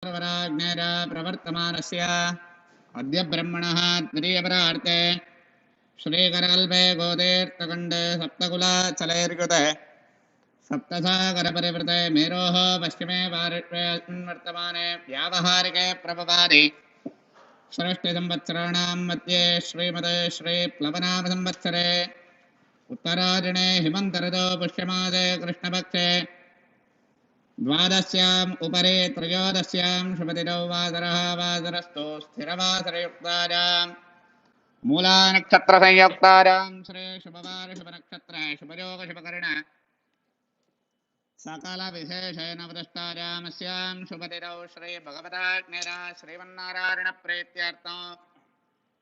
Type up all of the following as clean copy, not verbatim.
वराग्नेर प्रवर्तमानस्य अद्य ब्रह्मणः द्वितीयपरार्थे श्रीकराल्पे गोदेर्तकण्डे सप्तकुलाचलैर्युते सप्तसागरपरिवृते मेरोः पश्चिमे पार्श्वे वर्तमाने व्यावहारिके प्रभवादि षष्टिसंवत्सराणां मध्ये श्रीमते श्रीप्लवनामसंवत्सरे उत्तरायणे हिमन्तर्दो पुष्यमासे कृष्णपक्षे द्वादश्याम् उपरि त्रयोदश्यां शुभतिथौ वासरः वासरस्तु स्थिरवासरयुक्तायाम् मूलानक्षत्रसंयुक्तायां श्री शुभवार शुभनक्षत्रे शुभयोग शुभकर्ण सकलविशेषेण प्रदष्टायामस्यां शुभतिथौ श्री भगवताग्निरा श्रीमन्नारायणप्रीत्यर्थं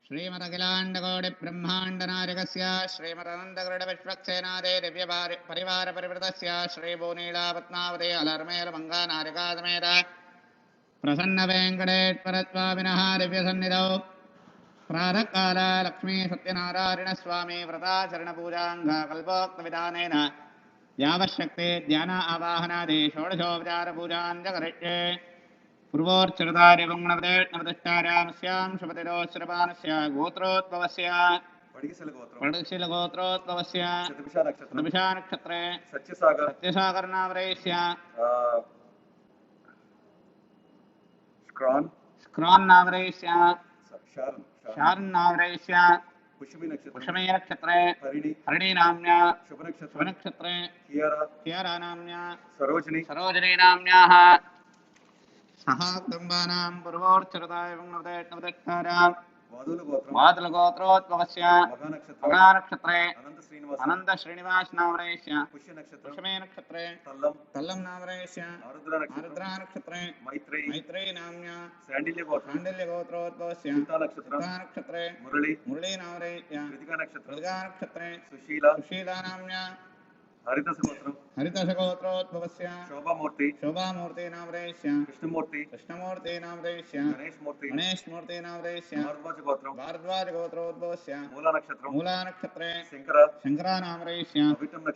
श्रीमदखिलाण्डकोटिब्रह्माण्डनायकस्य श्रीमदनन्दगरुडविश्वक्सेनादे दिव्यपरिवारपरिवृतस्य श्रीभूनीलापद्मावती अलर्मेलमङ्गानारिकासमेत प्रसन्नवेङ्कटेश्वरस्वामिनः दिव्यसन्निधौ प्रातःकाल लक्ष्मी सत्यनारायण स्वामी व्रताचरणपूजाङ्ग कल्पोक्तविधानेन यावच्छक्ति ध्यान आवाहनादि षोडशोपचारपूजान् च करिष्ये पूर्वोच्चरतारिवङ्गणवदेष्णवदष्टारामस्यां शुभतिरोश्रपानस्य गोत्रोद्भवस्य पडशिलगोत्रोद्भवस्य शतभिषा सत्यसागरनामरेस्य स्क्रान्नामरेस्य शारन्नामरेस्य पुष्यमी नक्षत्रे हरिणीनाम्न्या शुभनक्षत्रे कियारानाम्न्या सरोजिनी नाम्न्याः सह कुटुम्बानां पूर्वोच्चरताय नवदष्टारां वादलगोत्रोद्भवस्य मघानक्षत्रे अनन्तश्रीनिवासनामरेस्य पुष्यमी नक्षत्रे तल्लं नामरेस्य आरुद्रानक्षत्रे मैत्रेयी नाम्न्या शाण्डिल्यगोत्रोद्भवस्य चित्तानक्षत्रे मुरळी नामरेस्य कृतिकानक्षत्रे सुशीला नाम्न्या हरितसगोत्रोद्भवस्य शोभामूर्ति नामरेस्य कृष्णमूर्ति नामरेस्य गणेशमूर्ति नामरेस्य भारद्वाजगोत्रोद्भवस्य मूलानक्षत्रे शङ्करानामरेस्य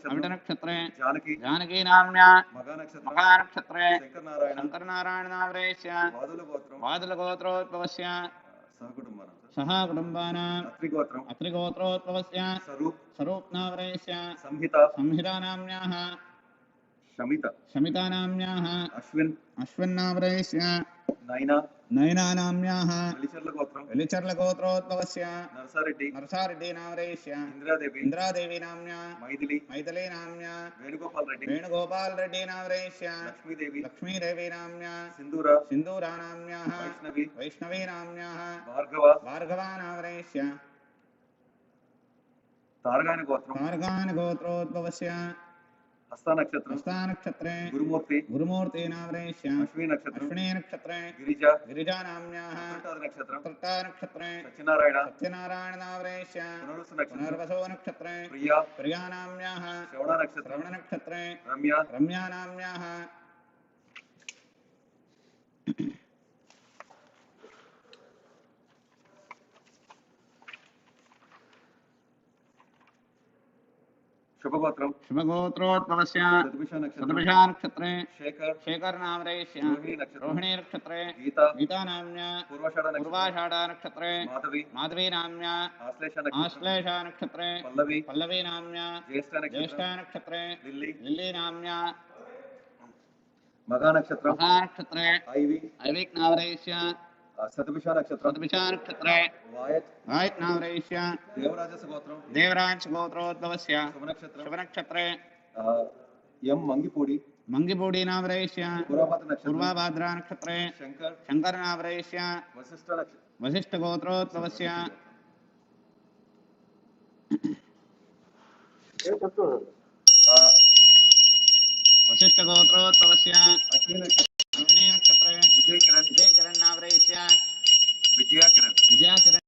अविटनक्षत्रे जानकी नाम्न्या मघानक्षत्रे शङ्करनारायणनामरेस्य वादलगोत्रोद्भवस्य सह कुटुम्बानां अत्रिगोत्रोद्भवस्य स्वरूपनामरेस्य संहिता नाम्न्याः शमिता नाम्न्याः अश्विन्नामरेस्य नयना नाम्न्याः वेलिचर्लगोत्रोद्भवस्य नरसारेड्डी नामरेस्य इन्द्रादेवी नाम्न्या मैथिली नाम्न्या वेणुगोपाल रेड्डी नामरेस्य लक्ष्मीदेवी नाम्न्या सिन्दूरा नाम्न्याः वैष्णवी नाम्न्याः भार्गवा नामरेस्य तार्गानगोत्रोद्भवस्य हस्तानक्षत्रे गुरुमूर्ति नामरेस्य अश्विनी नक्षत्रे गिरिजा नाम्न्याः नक्षत्रे सत्यनारायण नामरेस्य पुनर्वसो नक्षत्रे प्रिया नाम्न्याः श्रवण नक्षत्रे रम्या नाम्न्याः शुभगोत्रोद्भवस्य शतभिषा नक्षत्रे शेखर नामरेस्य रोहिणी नक्षत्रे गीता नाम्न्या पूर्वाषाढ़ा नक्षत्रे माधवी नाम्न्या आश्लेषा नक्षत्रे पल्लवी नाम्न्या ज्येष्ठा नक्षत्रे लिल्ली नाम्न्या मघानक्षत्रे ऐविक नामरेस्य शतभिषा नक्षत्रे वायत् नामरेस्य देवराज गोत्रोद्भवस्य शुभनक्षत्रे एम मंगिपूडी नामरेस्य पूर्वाभाद्रा नक्षत्रे शंकर नामरेस्य वसिष्ठ गोत्रोद्भवस्य अश्विनी नक्षत्रे विजयकिरण नामरेस्य विजयाकिरण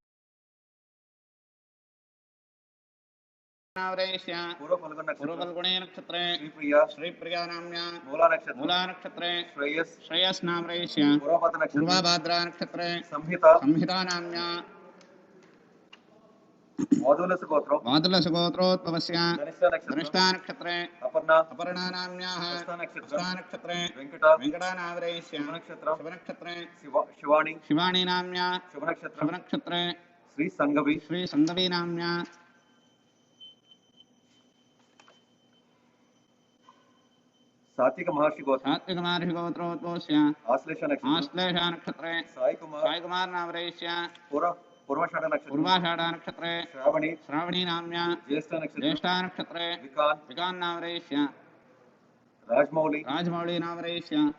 नामरेस्य पूर्वफल्गुणे नक्षत्रे श्रीप्रिया नाम्न्या मूलानक्षत्रे श्रेयस नामरेस्य पूर्वाभाद्रा नक्षत्रे संहिता नाम्न्या वादुलसगोत्रोद्भवस्य धनिष्ठा अपर्णानाम्याः हस्तानक्षत्रे वेङ्कटानामरेश्य शुभनक्षत्रे शिवाणी नाम्या शुभनक्षत्रे श्रीसङ्गवी नाम्या सात्विक महर्षि गोत्रोद्भवस्य आश्लेष नक्षत्रे साईकुमार नामरेश्य पूर्वाषाढ़ नक्षत्रे श्रावणी नाम्या ज्येष्ठा नक्षत्रे विकान नामरेश्य राजमौली नामरेश्य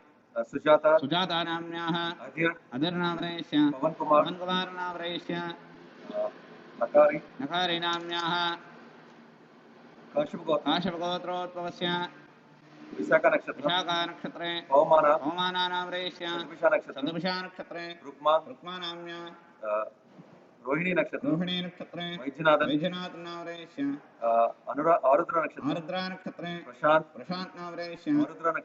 सुजाता नाम्याः अधीर नामरेश्य पवन कुमार नामरेश्य नकारी नाम्याः काश्यपगोत्रोद्भवस्य विशाखा नक्षत्रे पवमाना नामरेश्य सदुभिषा नक्षत्रे रुक्मा नाम्या रोहिणी नक्षत्रे वैजनाथ नामरेश्य आरुद्रा नक्षत्रे प्रशांत नामरेश्य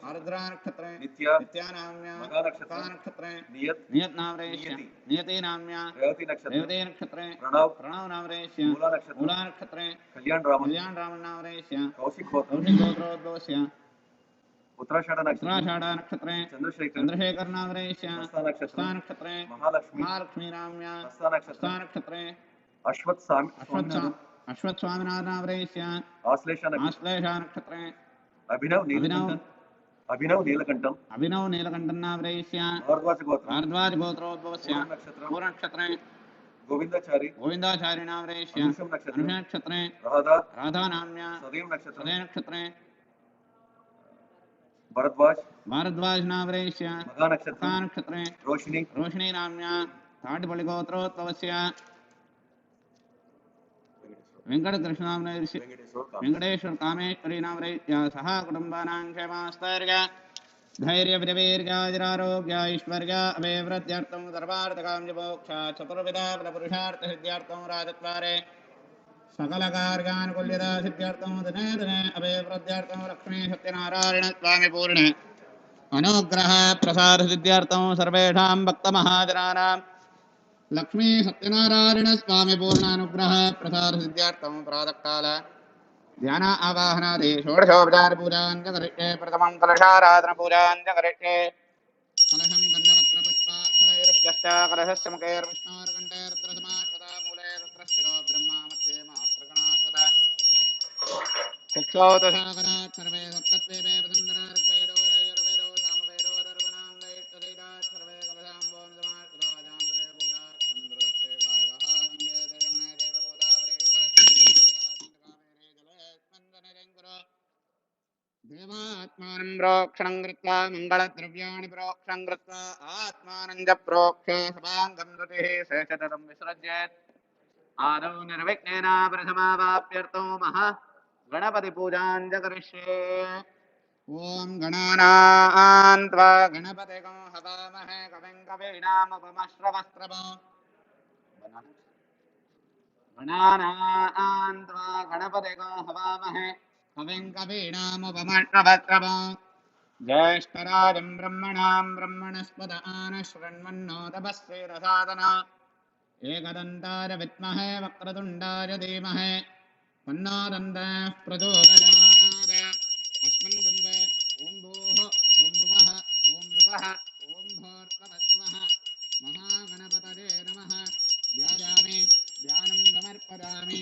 आरुद्रा नक्षत्रे नित्या नाम्या नक्षत्रे नियत नामरेश्य नियति नाम्या रेवती नक्षत्रे प्रणव नामरेश्य मूला नक्षत्रे कल्याण राम नामरेश्य कौशिक गोत्रोद्भवस्य उत्तराषाढ़ नक्षत्रे चंद्रशेखर नामरेश्य हस्ता नक्षत्रे महालक्ष्मी नाम्या हस्ता नक्षत्रे अश्वत् स्वामिनाथ नामरेश्य आश्लेष नक्षत्रे अभिनव नीलकंठन नामरेश्य भारद्वाज गोत्रोद्भवस्य पूर्ण नक्षत्रे गोविंदाचारी नामरेश्य अनुष नक्षत्रे राधा नाम्या सदैव नक्षत्रे भारद्वाज नामरेश्य मघा नक्षत्रे रोशिनी नाम्या ताटिपल्लि गोत्रोद्भवस्य वेंकटकृष्ण नामरेश्य वेंकटेश्वर कामेश्वरी नामरेश्य सह कुटुंबानां क्षेमास्तैर्य धैर्य विरवीर्याजरारोग्य ऐश्वर्य अभिवृद्ध्यर्थं सर्वार्थकाममोक्ष चतुर्विधा फलपुरुषार्थ सिद्ध्यर्थं राजद्वारे सकल कार्यानुकूल्यता सिद्ध्यर्थं दिने दिने अभिवृद्ध्यर्थं लक्ष्मी सत्यनारायण स्वामी पूर्ण अनुग्रह प्रसाद सिद्ध्यर्थं सर्वेषां भक्तमहाजनानां लक्ष्मी सत्यनारायण स्वामी पूर्ण अनुग्रह प्रसाद सिद्ध्यर्थं प्रातःकाल ध्यान आवाहनादि षोडशोपचार पूजाञ्च करिष्ये प्रथमं कलशाराधन पूजाञ्च करिष्ये कलशं गन्धपत्र पुष्पाक्षरैरभ्यश्च कलशस्य मुखेर्विष्णोर्कण्ठे रुद्रसमाकृता मूले रुद्रशिरो ब्रह्मा मध्ये मातृगणाकृता चक्षुदशाकरात् सर्वे सप्तत्वेवे वसुन्धरा ऋग्वेदो रयजुर्वेदो सामवेदो दर्वणाङ्गैस्तदैरात् सर्वे कलशाम्बों समाकृता जान्तरे पूजा चन्द्रलक्षे कारकः गङ्गे यमुने देव गोदावरी सरस्वती देवात्मानं प्रोक्षणं कृत्वा मङ्गलद्रव्याणि प्रोक्षणं कृत्वा आत्मानं च प्रोक्ष्य सभाङ्गं धृतिः शेषतरं विसृज्येत् आदौ निर्विघ्नेन प्रथमावाप्यर्थो गणपतिपूजां च करिष्ये ॐ गणानां त्वा गणपतिगं हवामहे कविं कवीनामुपमश्रवस्त्रवो गणानां त्वा गणपतिगं हवामहे कविं कवीनामुपमश्रवस्त्रवो ज्येष्ठराजं ब्रह्मणां ब्रह्मणस्पद आनशृण्वन्नोतपस्वेरसादन एकदन्ताय विद्महे वक्रतुण्डाय धीमहि तन्नो दन्तः प्रचोदयात् अस्मिन् दन्ते ॐ भूः ॐ भुवः ॐ भुवः ॐ भूर्भुवः महागणपतये नमः ध्यायामि ध्यानं समर्पयामि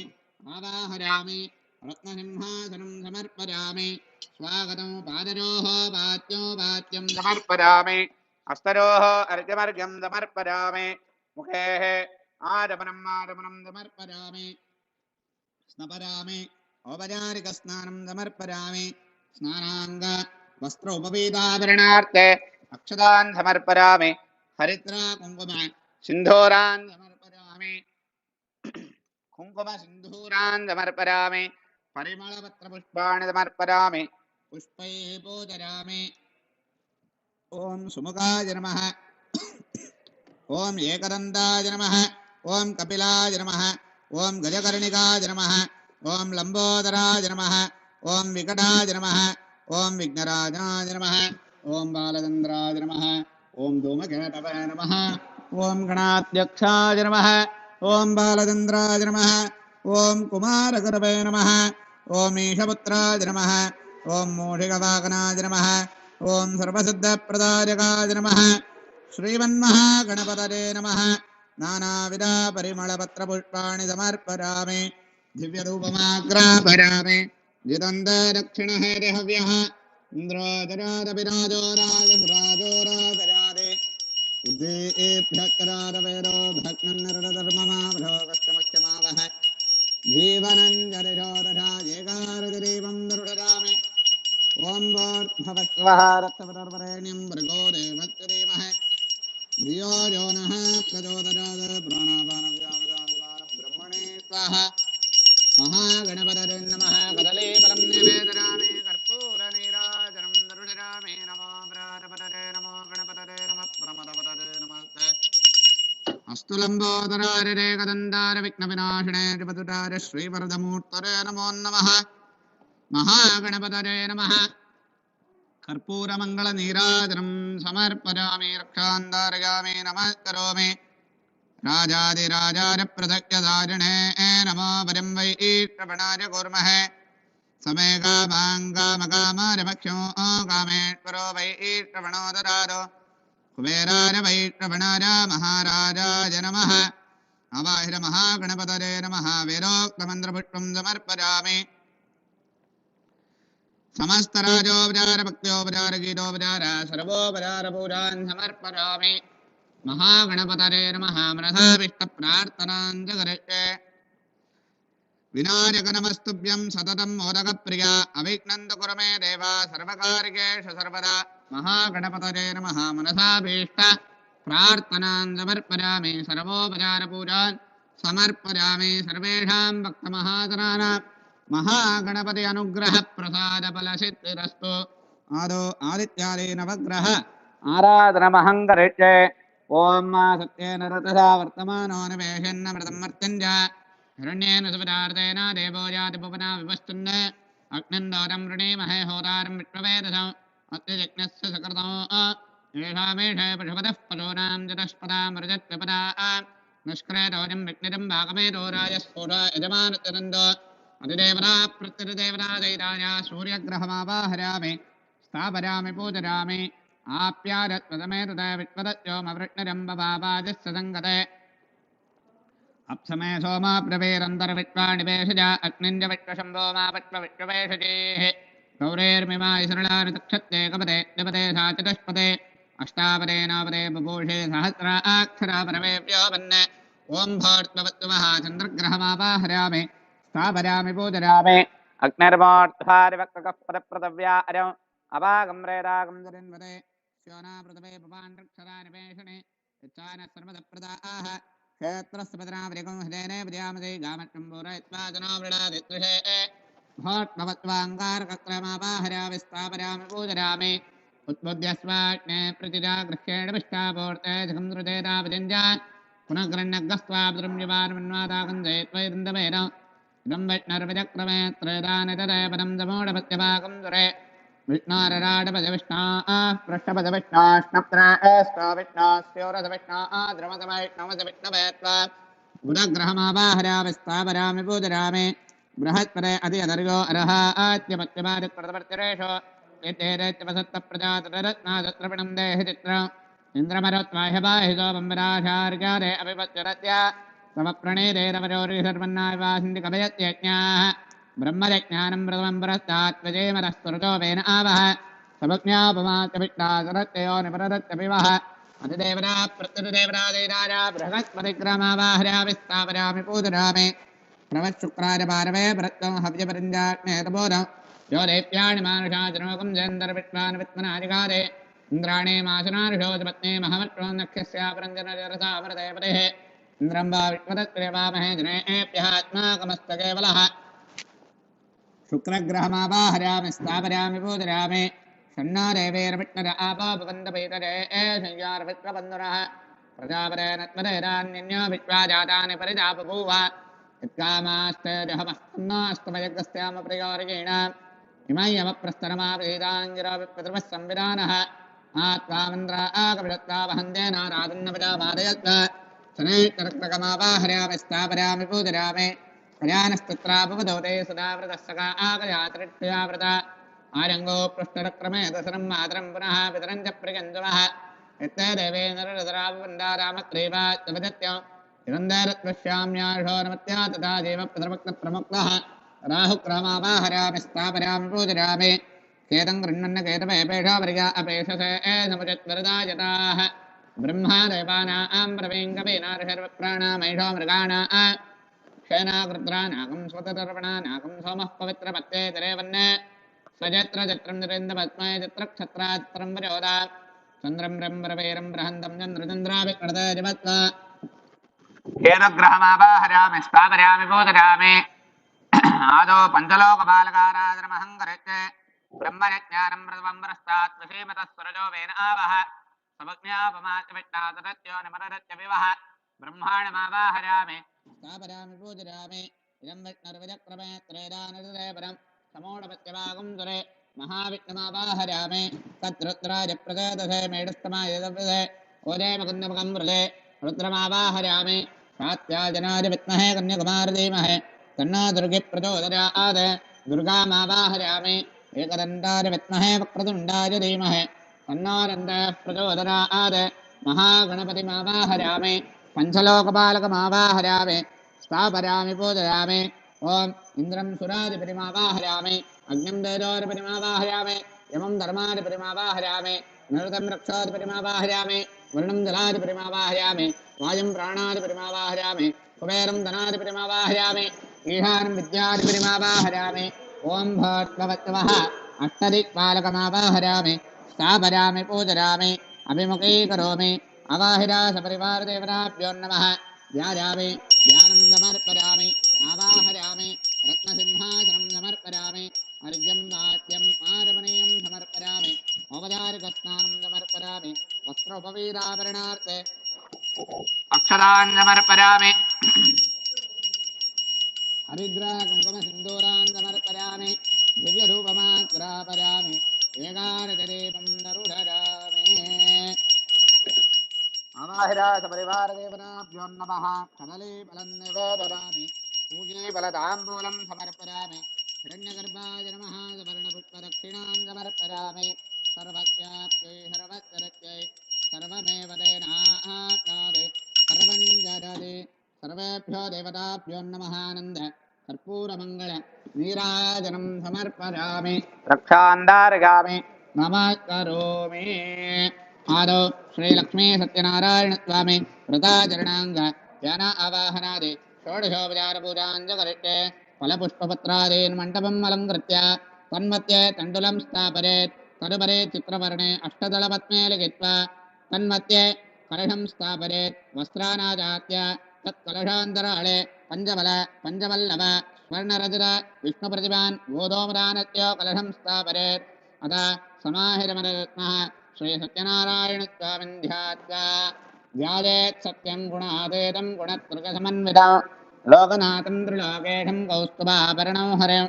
आवाहयामि रत्नसिंहासनं समर्पयामि स्वागतं पादयोः वाच्यं समर्पयामि हस्तयोः अर्घ्यमर्घ्यं समर्पयामि मुखेः आचमनं समर्पयामि स्नापयामि औपचारिकस्नानं समर्पयामि स्नानाङ्ग वस्त्र उपवीताभरणार्थे अक्षतान् समर्पयामि हरिद्रा कुङ्कुम सिन्धूरान् समर्पयामि कुङ्कुम सिन्धूरान् समर्पयामि परिमलपत्रपुष्पाणि समर्पयामि पुष्पैः पूजयामि ॐ सुमुखाय नमः ॐ एकदन्ताय नमः ॐ कपिलाय नमः ॐ गजकर्णिकाय नमः ॐ लम्बोदराय नमः ॐ विकटाय नमः ॐ विघ्नराजाय नमः ॐ बालचन्द्राय नमः ॐ धूमकेतवे नमः ॐ गणाध्यक्षाय नमः ॐ बालचन्द्राय नमः ఓం కుమారగర్భే నమః. ఓం ఈశపుత్రాయ నమః. ఓం మూషికవాహనాయ నమః. ఓం సర్వసిద్ధప్రదాయకాయ నమః. శ్రీమన్మహాగణపతయే నమః. నానావిధ పరిమళపత్రపుష్పాణి సమర్పయామి. దివ్యరూపమాగ్రాపయామి. జితంత దక్షిణహేతిహవ్యః ఇంద్రోజరాజవిరాజో రాజో రాజరాజే ఉద్దేభ్యక్రాదవేదో భగ్నన్నరధర్మమాభ్రోగస్తమక్షమావహ జీవనంజరిషోరథాయేకారదిరీవం దరుడరామి. ఓం భోర్భవస్వః రక్తవరవరేణ్యం భృగో దేవस्य ధీమహి ధియో యో నః ప్రచోదయాత్. ప్రాణాపానవ్యామోదానం బ్రహ్మణే స్వాహా. మహాగణపతయే నమః. కదలీఫలం నివేదయామి. కర్పూరనీరాజనం దరుడరామి. నమో వ్రాతపతయే నమో గణపతయే నమః. ప్రమదపతయే నమస్తే. అస్తు లంబోదరారిరే కదందార విఘ్నవినాశినే త్రిపతుటార శ్రీవరదమూర్తరే నమో నమః. మహాగణపతయే నమః. కర్పూరమంగళనీరాజనం సమర్పయామి. రక్షాంధారయామి. నమస్కరోమి. రాజాదిరాజాయ ప్రదక్షదారిణే నమో వరం వై శ్రవణాయ కుర్మహే. సమే కామాంగామకామారమక్షో కామేశ్వరో వై శ్రవణో దదాతు. కుబేరాయ వై శ్రవణాయ మహారాజాయ నమః. అవాహిర మహాగణపతయే నమః. వేదోక్తమంత్రపుష్పం సమర్పయామి. సమస్తరాజోపచార భక్త్యోపచార గీతోపచార సర్వోపచార పూజాన్ సమర్పయామి. మహాగణపతయే నమః. మనసాభీష్ట ప్రార్థనాం చ కరిష్యే. వినాయక నమస్తుభ్యం సతతం మోదక ప్రియ అవిఘ్నంతు కురు మే దేవ సర్వకార్యేషు సర్వదా. మహాగణపతయే నమః. మనసాభీష్ట ప్రార్థనాం సమర్పయామి. సర్వోపచార పూజాన్ సమర్పయామి. సర్వేషాం భక్తమహాజనానాం మహాగణపతి అనుగ్రహ ప్రసాద ఫల సిద్ధిరస్తు. ఆదో ఆదిత్యాది నవగ్రహ ఆరాధనమహం కరిష్యే. ఓం మా సత్యేన రతసా వర్తమానో నివేశన్నమృతం మర్త్యంజ హిరణ్యేన సుపదార్థేన దేవో యాతి భువనా వివస్తున్న అగ్నందోరం వృణీమహే హోతారం విశ్వవేదసం అత్యజజ్ఞస్య సకృతో ఏషామేషే పశుపతః పశూనాం చతస్పదామృజత్విపదా నిష్క్రేతోజం విఘ్నితం భాగమేతో రాజస్ఫోట యజమానతనందో అతిదేవతా ప్రత్యుదేవతా దైతాయ సూర్యగ్రహమావాహరామి. స్థాపయామి పూజయామి. ఆప్యారత్వతమేతద విశ్వదత్యోమవృష్ణిరంబవాజస్య సంగతే. అప్సమే సోమా ప్రవేరంతర్విశ్వాణి వేషజ అగ్నింజ విశ్వశంభో మా పట్వ విశ్వవేషజేః. గౌరేర్మిమాయ సరళాని తక్షత్తే కపదే నిపదే సా చతుష్పదే అష్టాపదే నవపదే బభూషే సహస్రాక్షరా పరమేభ్యో వన్నే. ఓం భోర్త్వవత్వమః చంద్రగ్రహమావాహరామి. స్థాపయామి పూజయామి. అగ్నిర్మోర్ధ్వారివక్రకః పదప్రదవ్యారం అవాగం రేదాగం జరిన్వదే శోనా పృథవే పపాండ్రక్షరా నివేషణే యచ్చాన సర్వదప్రదాః. క్షేత్రస్పదనావరికం హృదయనే విద్యామదే గామట్టంబూరయత్వా జనో మృడాదిత్రిషే. భోట్వత్వాంగారకక్రమావాహరామి. స్థాపయామి పూజయామి. ఉద్బుద్ధ్యస్వాగ్నే ప్రతిజాగృహ్యేణ విష్టాపూర్తే జగం ధృతేతావిజంజ పునఃగ్రహ్ణగ్రస్వాద్రమ్యవాన్మన్వాదాకం జయత్వైదందవేదం ఇదం వైష్ణర్విచక్రమే త్రేదాని తదే పదం దమోడపత్యవాకం దురే విష్ణారరాడపద విష్ణా పృష్ఠపద విష్ణాష్ణప్రాస్తో విష్ణాస్యోరథ విష్ణా ద్రమతమైష్ణవస విష్ణవేత్వ బుధగ్రహమావాహరామి. స్థాపయామి పూజయామి. బృహత్పదే అతి అదర్గో అర్హాత్యమత్యమాదిత్ప్రతిపర్తిరేషు యత్తేదైత్యవసత్త ప్రజాతరరత్నాదత్రవిణం దేహి చిత్రం ఇంద్రమరత్వాహ్యబాహితో బంబరాచార్యాదే అభిపత్యరత్య తవ ప్రణేరేరవరోరి సర్వన్నావివాసింది కవయత్యజ్ఞాః. బ్రహ్మజ్ఞానం ప్రథమం పురస్తాత్వజేమరస్వరుతో వేన ఆవహ. సభజ్ఞాపమాచ విష్ణాసరత్యయో నిపరదత్యపివః. అతిదేవతా ప్రత్యుదేవతా దైతాయ బృహస్పతిగ్రహమావాహరామి. స్థాపయామి పూజయామి. ప్రవశుక్రాయ పారవే భరత్వం హవ్యపరింజాగ్నేతబోధం यो दैत्याणि मानुषाचनोकं जयन्तर्विश्वान् वित्मनादिगादे इन्द्राणे मासनानुषोजपत्ने महमत्वं नक्षस्यापरञ्जनजरसामरदेवतेः इन्द्रं वा विश्वदत्प्रियवामहे जनेभ्यः आत्माकमस्तकेवलः शुक्रग्रहमावाहरामि स्थापयामि पूजयामि षण्णो देवैर्विष्णुर आपोपवन्दपैतरे संयारविश्वबन्धुनः प्रजापतेन त्वरेरान्यन्यो विश्वाजातानि परिजाबभूव यत्कामास्ते जहमस्तमयज्ञस्याम प्रयोरिकेण इमयमप्रस्तरमापीताञ्जिरोऽपिप्रथमः संविधानः आत्वामन्द्रा आकविदत्ता वहन्तेनाराधन्नपजामादयत् शनैश्चरक्रकमावाहरामि स्थापयामि पूजयामि प्रजानस्तत्रापवधौते सदा व्रतस्सका आगयात्रित्वया व्रता आरङ्गो पृष्ठरक्रमे दशरं मातरं पुनः पितरं च प्रियञ्जवः यत्ते देवे नररदरावन्दारामत्रेवात्यवदत्य निरन्दारत्वश्याम्याषो नमत्या तथा देवप्रभक्तप्रमुक्तः राहुक्रमावाहरामि स्थापरामि पूजयामि केतं गृह्णन्न केतवे पेषावर्या अपेक्षसे समुचितवरदायताः ब्रह्मादेवानां प्रवेङ्गवेनार्षर्वप्राणामैषो मृगाणाः क्षेनाकृद्रानाकं स्वततर्पणानाकं सोमः पवित्रपत्ते तरेवन्ने सजत्र चत्रं निरेन्द्रपद्मये चित्रक्षत्राचित्रं वरोदा चन्द्रं ब्रह्मरवेरं बृहन्तं चन्द्रचन्द्राभिकृते जपत्वा केतग्रहमावाहरामि स्थापयामि पूजयामि आदौ पञ्चलोकबालकारादरमहं करिष्ये ब्रह्मज्ञानं मृतवम्बरस्तात् विषीमतः सुरजो वेन आवह समज्ञापमात्यविट्टातरत्यो निमररत्य विवह ब्रह्माणमावाहरामि स्थापयामि पूजयामि इदं विष्णुर्विचक्रमे त्रेदानृतदेवरं समोढपत्यभागं सुरे महाविष्णुमावाहरामि तद्रुद्राज प्रचोदसे मेढस्तमायदवृदे ओजयमकुन्दमुखं मृदे रुद्रमावाहरामि सात्याजनाय विद्महे कन्याकुमारधीमहे तन्नो दुर्गे प्रचोदयात् दुर्गामावाहरामि एकदन्ताय विद्महे वक्रतुण्डाय धीमहि तन्नो दन्तः प्रचोदयात् महागणपतिमावाहरामि पञ्चलोकपालकमावाहरामि स्थापयामि पूजयामि ॐ इन्द्रं सुराधिपतिमावाहरामि अग्निं तेजोधिपतिमावाहरामि यमं धर्माधिपतिमावाहरामि निरृतं रक्षाधिपतिमावाहरामि वर्णं जलाधिपतिमावाहरामि वायुं प्राणाधिपतिमावाहरामि कुबेरं धनाधिपतिमावाहरामि ईशानं विद्याधिपतिमावाहरामि ॐ भट्टवत्तवः अष्टदिक्पालकमावाहरामि स्थापयामि पूजयामि अभिमुखीकरोमि अवाहिरा सपरिवारदेवताभ्यो नमः ध्यायामि ध्यानं समर्पयामि आवाहयामि रत्नसिंहासनं समर्पयामि अर्घ्यं वाद्यम् आरमणीयं समर्पयामि औपचारिकस्नानं समर्पयामि वस्त्रोपवीराभरणार्थे अक्षतान् समर्पयामि हरिद्रा कुङ्कुमसिन्दूरान् समर्पयामि दिव्यरूपमाग्रापयामि एकादशदीपं दरुढरामि अवाहिरा सपरिवारदेवताभ्यो नमः कदलीफलं निवेदयामि पूगीफलताम्बूलं समर्पयामि हिरण्यगर्भाय नमः सुवर्णपुष्पदक्षिणां समर्पयामि सर्वत्याप्यै सर्वचरत्यै सर्वमेव तेनाप्नादे सर्वं जरति सर्वेभ्यो देवताभ्यो नमः आनन्द कर्पूरमङ्गल नीराजनं समर्पयामि रक्षान्दारयामि नमस्करोमि आदौ श्रीलक्ष्मी सत्यनारायण स्वामी व्रताचरणांग ध्यान आवाहनादि षोडशोपचारपूजाञ्च करिष्ये फलपुष्पपत्रादीन् मण्डपम् अलङ्कृत्य तन्मध्ये तण्डुलं स्थापयेत् तदुपरि चित्रवर्णे अष्टदलपद्मे लिखित्वा तन्मध्ये कलशं स्थापयेत् वस्त्रानाजात्य तत्कलशान्तराळे पञ्चवल्लभ स्वर्णरजत विष्णुप्रतिभान् गोधूमदानस्य कलशं स्थापयेत् अतः समाहितमरत्नः श्री सत्यनारायण स्वामिन् ध्यात्वा ध्यायेत् सत्यं गुणातीतं गुणत्रयसमन्वितं लोकनाथं त्रिलोकेशं कौस्तुभाभरणं हरिं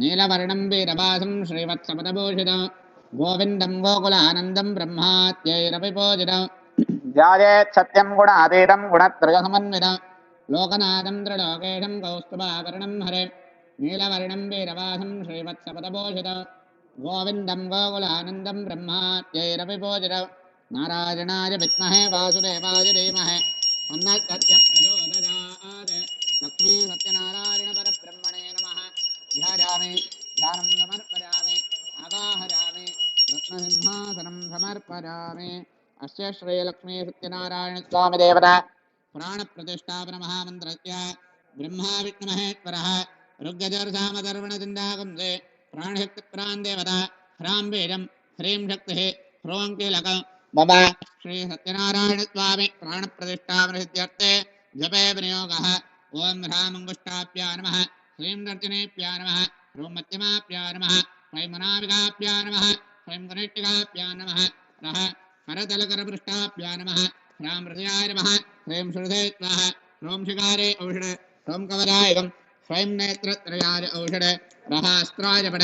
नीलवर्णं वीरवासं श्रीवत्सपदभूषितं गोविन्दं गोकुलानन्दं ब्रह्मात्यैरपि पूजितं ध्यायेत् सत्यं गुणातीतं गुणत्रयसमन्वितं लोकनाथं त्रिलोकेशं कौस्तुभाभरणं हरिं नीलवर्णं वीरवासं श्रीवत्सपदभूषितं गोविन्दं गोकुलानन्दं ब्रह्मात्यैरपि पूजितं नारायणाय विद्महे वासुदेवाय धीमहि तन्नः प्रचोदयात् लक्ष्मी सत्यनारायण परब्रह्मणे नमः ध्यायामि ध्यानं समर्पयामि आवाहयामि रत्नसिंहासनं समर्पयामि अस्य श्रीलक्ष्मी सत्यनारायण स्वामी देवता पुराणप्रतिष्ठापनमहामन्त्रस्य ब्रह्मा विष्णुमहेश्वरः ऋग्यजुर्सामधर्वणचिन्ताकुंसे प्राणशक्तिप्राण देवता ह्रां बीजं ह्रीं शक्तिः ह्रों कीलकं मम श्री सत्यनारायण स्वामी प्राणप्रतिष्ठापनसिद्ध्यर्थे जपे विनियोगः ओं ह्रां अङ्गुष्ठाभ्या नमः श्रीं दर्शनेभ्या नमः ह्रूं मध्यमाभ्या नमः ह्रीं मनाविकाभ्या नमः ह्रीं कनिष्ठिकाभ्या नमः रः करतलकरपृष्ठाभ्या नमः ह्रां हृदयाय नमः ह्रीं श्रुते स्वाहा ह्रों शिकारे औषध ह्रों कवरायकं स्वयं नेत्रत्रयाय औषध रहास्त्राय पड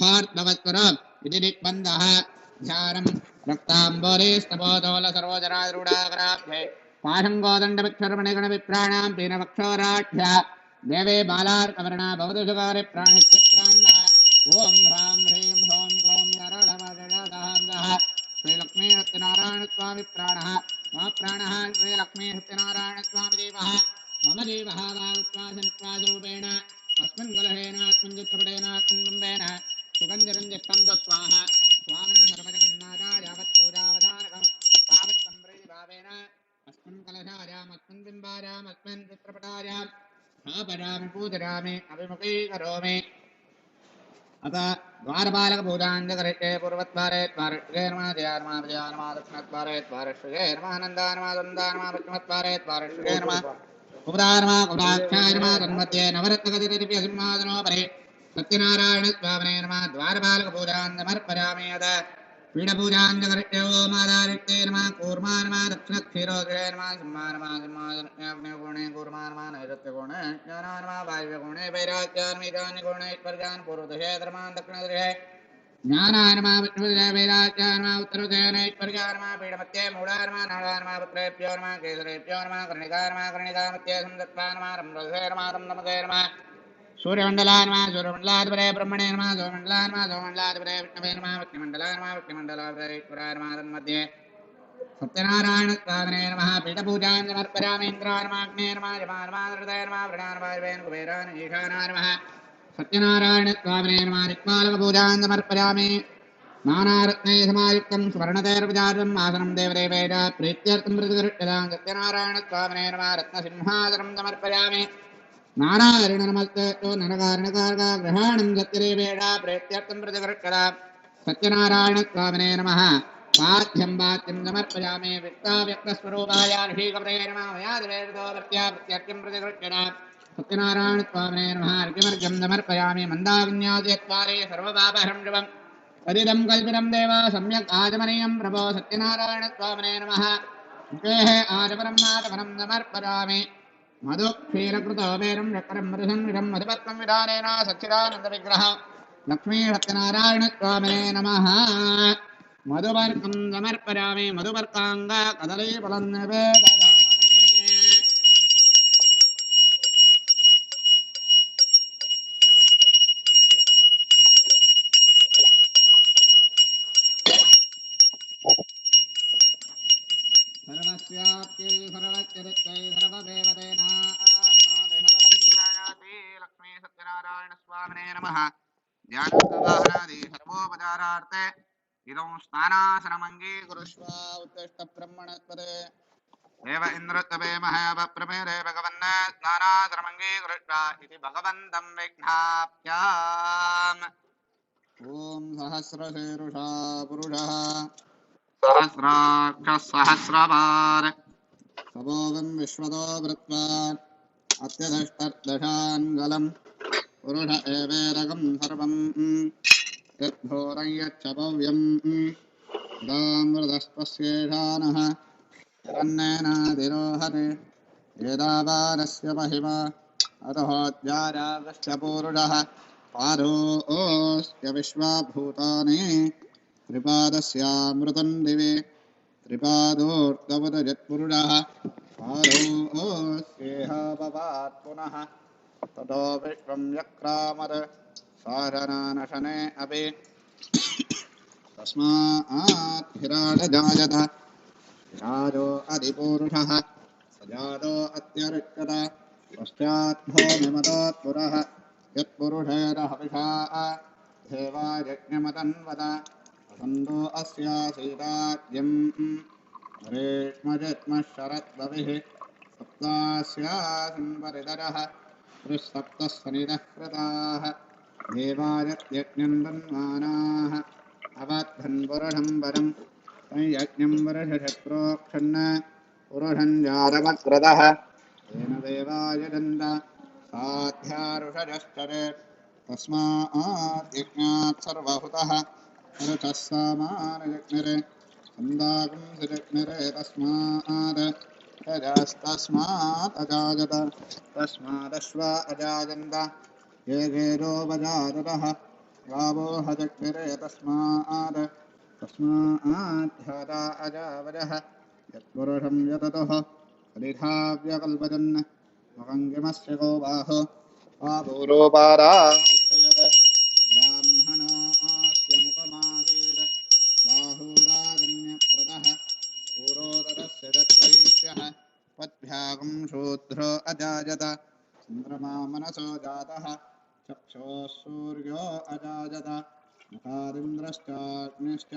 भार्तवत्परम् इति दिक्बन्धः ध्यानं रक्ताम्बोलेस्तपोदोल सरोजरारूढाकराभ्ये पाशं गोदण्डविक्षरमणिगणविप्राणां पीनवक्षोराढ्य देवे बालार्कवर्णा भवतु सुगारे प्राणित्रान्नः ओम ह्रां ह्रीं ह्रौं क्लौं नरळवगळगहंगः श्रीलक्ष्मी सत्यनारायण स्वामी प्राणः मम प्राणः श्रीलक्ष्मी सत्यनारायण स्वामी देवः मम देवः वागुत्वासनित्वासरूपेण अस्मिन् कलहेन अस्मिन् चित्रपटेन अस्मिन् बिम्बेन सुगन्धिरञ्जस्तन्त स्वाहा स्वामिन् सर्वजगन्नाथाय यावत् पूजावधानकं तावत् सम्प्रीतिभावेन अस्मिन् कलशायाम् अस्मिन् बिम्बायाम् अस्मिन् चित्रपटायाम् स्थापयामि पूजयामि अभिमुखीकरोमि अथ द्वारपालक पूजाञ्जकरिष्ये पूर्वद्वारे द्वारश्रुगे नमः जयानमः विजयानमः दक्षिणद्वारे द्वारश्रुगे नमः नन्दानमः दन्दानमः पश्चिमद्वारे द्वारश्रुगे नमः कुब्रानमः कुब्राक्षाय नमः तन्मध्ये नवरत्नगदिदिव्यसिंहासनोपरि सत्यनारायणस्वामिने नमः द्वारपालक पूजाञ्जमर्पयामि अथ पीठपूजाञ्जकरिष्ये ओमादारित्ये नमः कूर्मा नमः दक्षिणक्षीरोदये नमः सिंहा नमः सिंहासनज्ञाग्निकोणे कूर्मा नमः नैऋत्यकोणे ज्ञाना नमः वायव्यकोणे वैराग्यान्मीकान्यकोणे ईश्वर्यान् पूर्वदिशे धर्मान् दक्षिणदिशे ज्ञानाय नमः विष्णुदिशे वेदाख्याय नमः उत्तरदिशे नैश्वर्याय नमः पीठमध्ये मूढाय नमः नागाय नमः पुत्रेभ्यो नमः केसरेभ्यो नमः कर्णिकाय नमः कर्णिकामध्ये संदत्ताय नमः रम्रसे नमः रम्रमसे नमः सूर्यमण्डलाय नमः सूर्यमण्डलाधिपते ब्रह्मणे नमः सोममण्डलाय नमः सोममण्डलाधिपते विष्णवे नमः विष्णुमण्डलाय नमः विष्णुमण्डलाधिपते ईश्वराय नमः तन्मध्ये सत्यनारायणस्वामिने नमः पीठपूजां समर्पयामि इन्द्राय नमः अग्नेय नमः यमाय नमः हृदयाय नमः वृणाय नमः वायवे कुबेराय ईशानाय नमः सत्यनारायणस्वामिने नमः दिक्पालकपूजां समर्पयामि नानारत्नैः समायुक्तं स्वर्णतैर्विजातं आसनं देवदेवेन प्रीत्यर्थं प्रतिगृह्यतां सत्यनारायणस्वामिने नमः रत्नसिंहासनं समर्पयामि नारायण नमस्ते तो नरकारणकारकग्रहाणं सत्यदेवेण प्रेत्यर्थं प्रतिगृह्यतां सत्यनारायणस्वामिने नमः पाठ्यं वाच्यं समर्पयामि व्यक्ताव्यक्तस्वरूपाय ऋषिकवरे नमः मया देवेदो प्रत्यर्थं प्रतिगृह्यतां सत्यनारायणस्वामिने नमः अर्घ्यमर्घ्यं समर्पयामि मन्दाविन्यासयत्वारे सर्वपापहरं शिवम् परिदं कल्पितं देव सम्यक् आचमनीयं प्रभो सत्यनारायणस्वामिने नमः मुखेः आचमनं नाचमनं समर्पयामि मधु क्षीरकृतो वेरं चक्रं मृषं मधुपत्वं विधानेन सच्चिदानन्दविग्रह लक्ष्मी सत्यनारायणस्वामिने नमः मधुवर्कं समर्पयामि मधुवर्काङ्ग कदलीफलं निवेदयामि सर्वस्याप्ति सर्वचरित्रै सर्वदेवतेनात्मादि लक्ष्मी सत्यनारायण स्वामिने नमः ध्यानवाहनादि सर्वोपचारार्थे इदं स्नानासनमङ्गीकुरुष्व उत्तिष्ठ ब्रह्मणस्पदे देव इन्द्रत्वे महाप्रमेदे भगवन् स्नानासनमङ्गीकुरुष्व इति भगवन्तं विज्ञाप्याम् ॐ सहस्रशीर्षा पुरुषः सहस्राक्षः सहस्रपाद सभोगं विश्वतो वृत्वा अत्यदष्टर्दशाङ्गलं पुरुष एवेदकं सर्वं यद्घोरं यच्छभव्यं दामृतस्पस्येषानः हिरण्येनाधिरोहते वेदावारस्य महिमा अतोऽध्यायागस्य पूरुषः पादोऽस्य विश्वभूतानि त्रिपादस्यामृतं दिवे त्रिपादोर्धवदजत्पुरुषः पादोऽस्येह भवात् पुनः ततो विश्वं यक्रामद साधनानशने अपि तस्मात् हिराडजायत राजो अधिपूरुषः सजातो अत्यर्चत पश्चात् भूमिमतात् पुरः यत्पुरुषैरहविषा देवा यज्ञमतन्वत वसन्तो अस्यासीदाद्यं रेष्मजत्मः शरद्भविः सप्तास्यासिन्वरिदरः त्रिसप्तस्वनिदः कृताः देवायज्ञं तन्वानाः अवद्धन् पुरुषं वरं यज्ञं वर्षशत्रोक्षन् पुरुषं जातवक्रतः तेन देवायजन्त साध्यारुषजश्चरे तस्मात् यज्ञात् सर्वहुतः ऋतः सामानयज्ञरे छन्दागुंसजज्ञरे तस्मात् रजस्तस्मात् अजायत तस्मादश्व अजायन्त ये गेरोपजाततः गावो हजज्ञरे तस्मात् ध्याता अजावजः यत्पुरुषं यततः फलिधाव्यकल्पजन् मुखङ्गिमस्य गो बाहो आपूरोपाराक्षयत् ब्राह्मणो आस्य मुखमासीत् बाहुराजन्यप्रदः पूरोदरस्य दत्तैष्यः पद्भ्यागं शूद्रो अजायत चन्द्रमा मनसो जातः चक्षुः सूर्यो अजायत मुखादिन्द्रश्चाग्निश्च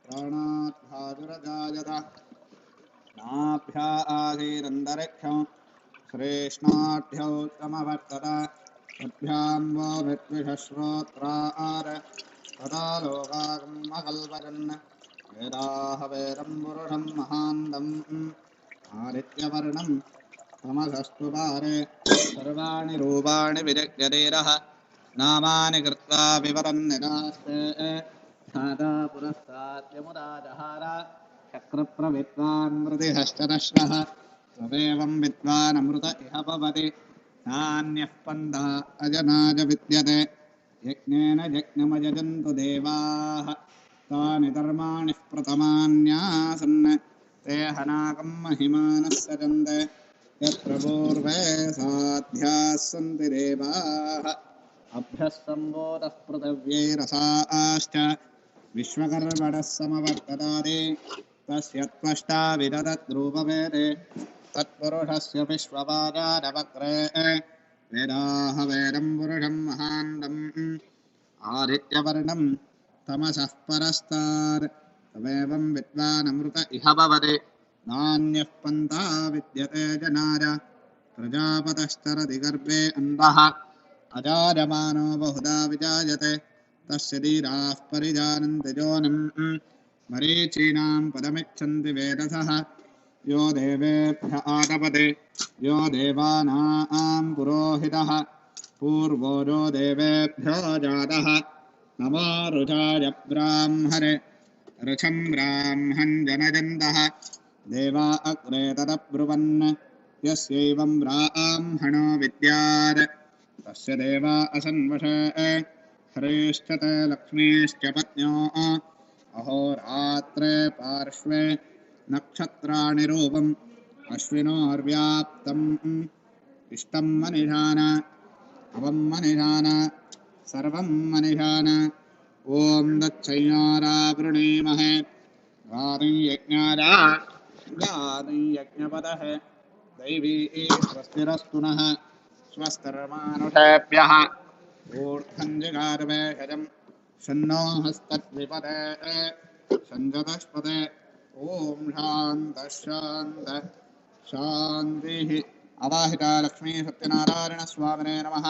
प्राणात् भाजुरजायत नाभ्या आसीदन्तरिक्षं श्रेष्णाढ्योत्तमवर्तत तद्भ्यां वो विद्विषश्रोत्रार तदा लोकागमकल्पयन् वेदाः वेदं पुरुषं महान्तम् आदित्यवर्णं तमसस्तु पारे सर्वाणि रूपाणि विजयधीरः नामानि कृत्वा विवरन्निदास्ते धाता पुरस्ताद्यमुदाजहार चक्रप्रविद्वान् मृतिहश्चनश्वः त्वमेवं विद्वानमृत इह भवति नान्यः पन्था अजनाज विद्यते यज्ञेन यज्ञमयजन्तु देवाः तानि धर्माणि प्रथमान्यासन् ते हनाकं महिमानः सजन्ते यत्र पूर्वे साध्याः सन्ति देवाः अभ्यः सम्बोधः पृथिव्यैरसाश्च विश्वकर्मणः समवर्ततादि तस्य त्वष्टा विदधद्रूपवेदे तत्पुरुषस्य विश्ववाजारवक्रे वेदाः वेदं पुरुषं महान्तम् आदित्यवर्णं तमसः परस्तात् तमेवं विद्वानमृत इह भवति नान्यः पन्था विद्यते जनाय प्रजापतश्चरति गर्भे अन्धः अजायमानो बहुधा विजायते तस्य धीराः परिजानन्ति योनिम् मरीचीनां पदमिच्छन्ति वेदसः यो देवेभ्य आतपते यो देवानां पुरोहितः पूर्वो यो देवेभ्यो जातः नमो रुचाय ब्राह्मणे ऋचं ब्राह्मं जनजन्तः देवा अग्रे तदब्रुवन् यस्यैवं ब्राह्मणो विद्यात् तस्य देवा असन्वशे हरेश्च ते लक्ष्मीश्च पत्न्यो अहोरात्रे पार्श्वे नक्षत्राणि रूपम् अश्विनोर्व्याप्तम् इष्टं मनिषान अवं मनिषान सर्वं मनिषान ॐ दच्छय्यारा वृणीमहे गानि यज्ञारा गानि यज्ञपदः दैवी स्वस्तिरस्तु नः स्वस्तिर्मानुषेभ्यः ऊर्ध्वं जिगार्वेषजं शन्नो हस्तद्विपदे सञ्जतस्पदे ॐ शान्तः शान्तः शान्तिः अवाहिता लक्ष्मी सत्यनारायण स्वामिने नमः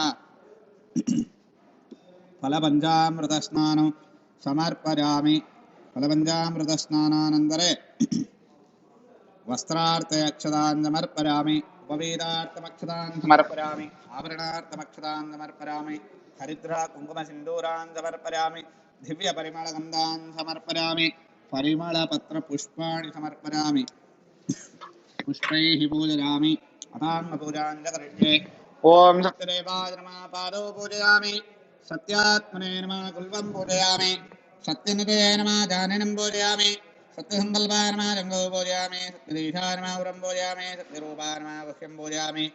फलपञ्चामृतस्नानं समर्पयामि फलपञ्चामृतस्नानानन्तरे वस्त्रार्थे अक्षतान् समर्पयामि उपवेदार्थमक्षतान् समर्पयामि आभरणार्थमक्षतान् समर्पयामि हरिद्रा कुङ्कुमसिन्दूरान् समर्पयामि दिव्यपरिमलगन्धान् समर्पयामि परिमलपत्रपुष्पाणि समर्पयामि पुष्पैः पूजयामि अतान्मपूजां च करिष्ये ॐ सत्यदेवाय नमः पादौ पूजयामि सत्यात्मने नमः कुल्वं पूजयामि सत्यनिधये नमः जानिनं पूजयामि सत्यसङ्कल्पाय नमः जङ्गौ पूजयामि सत्यदीशाय नमः उरं पूजयामि सत्यरूपाय नमः गुह्यं पूजयामि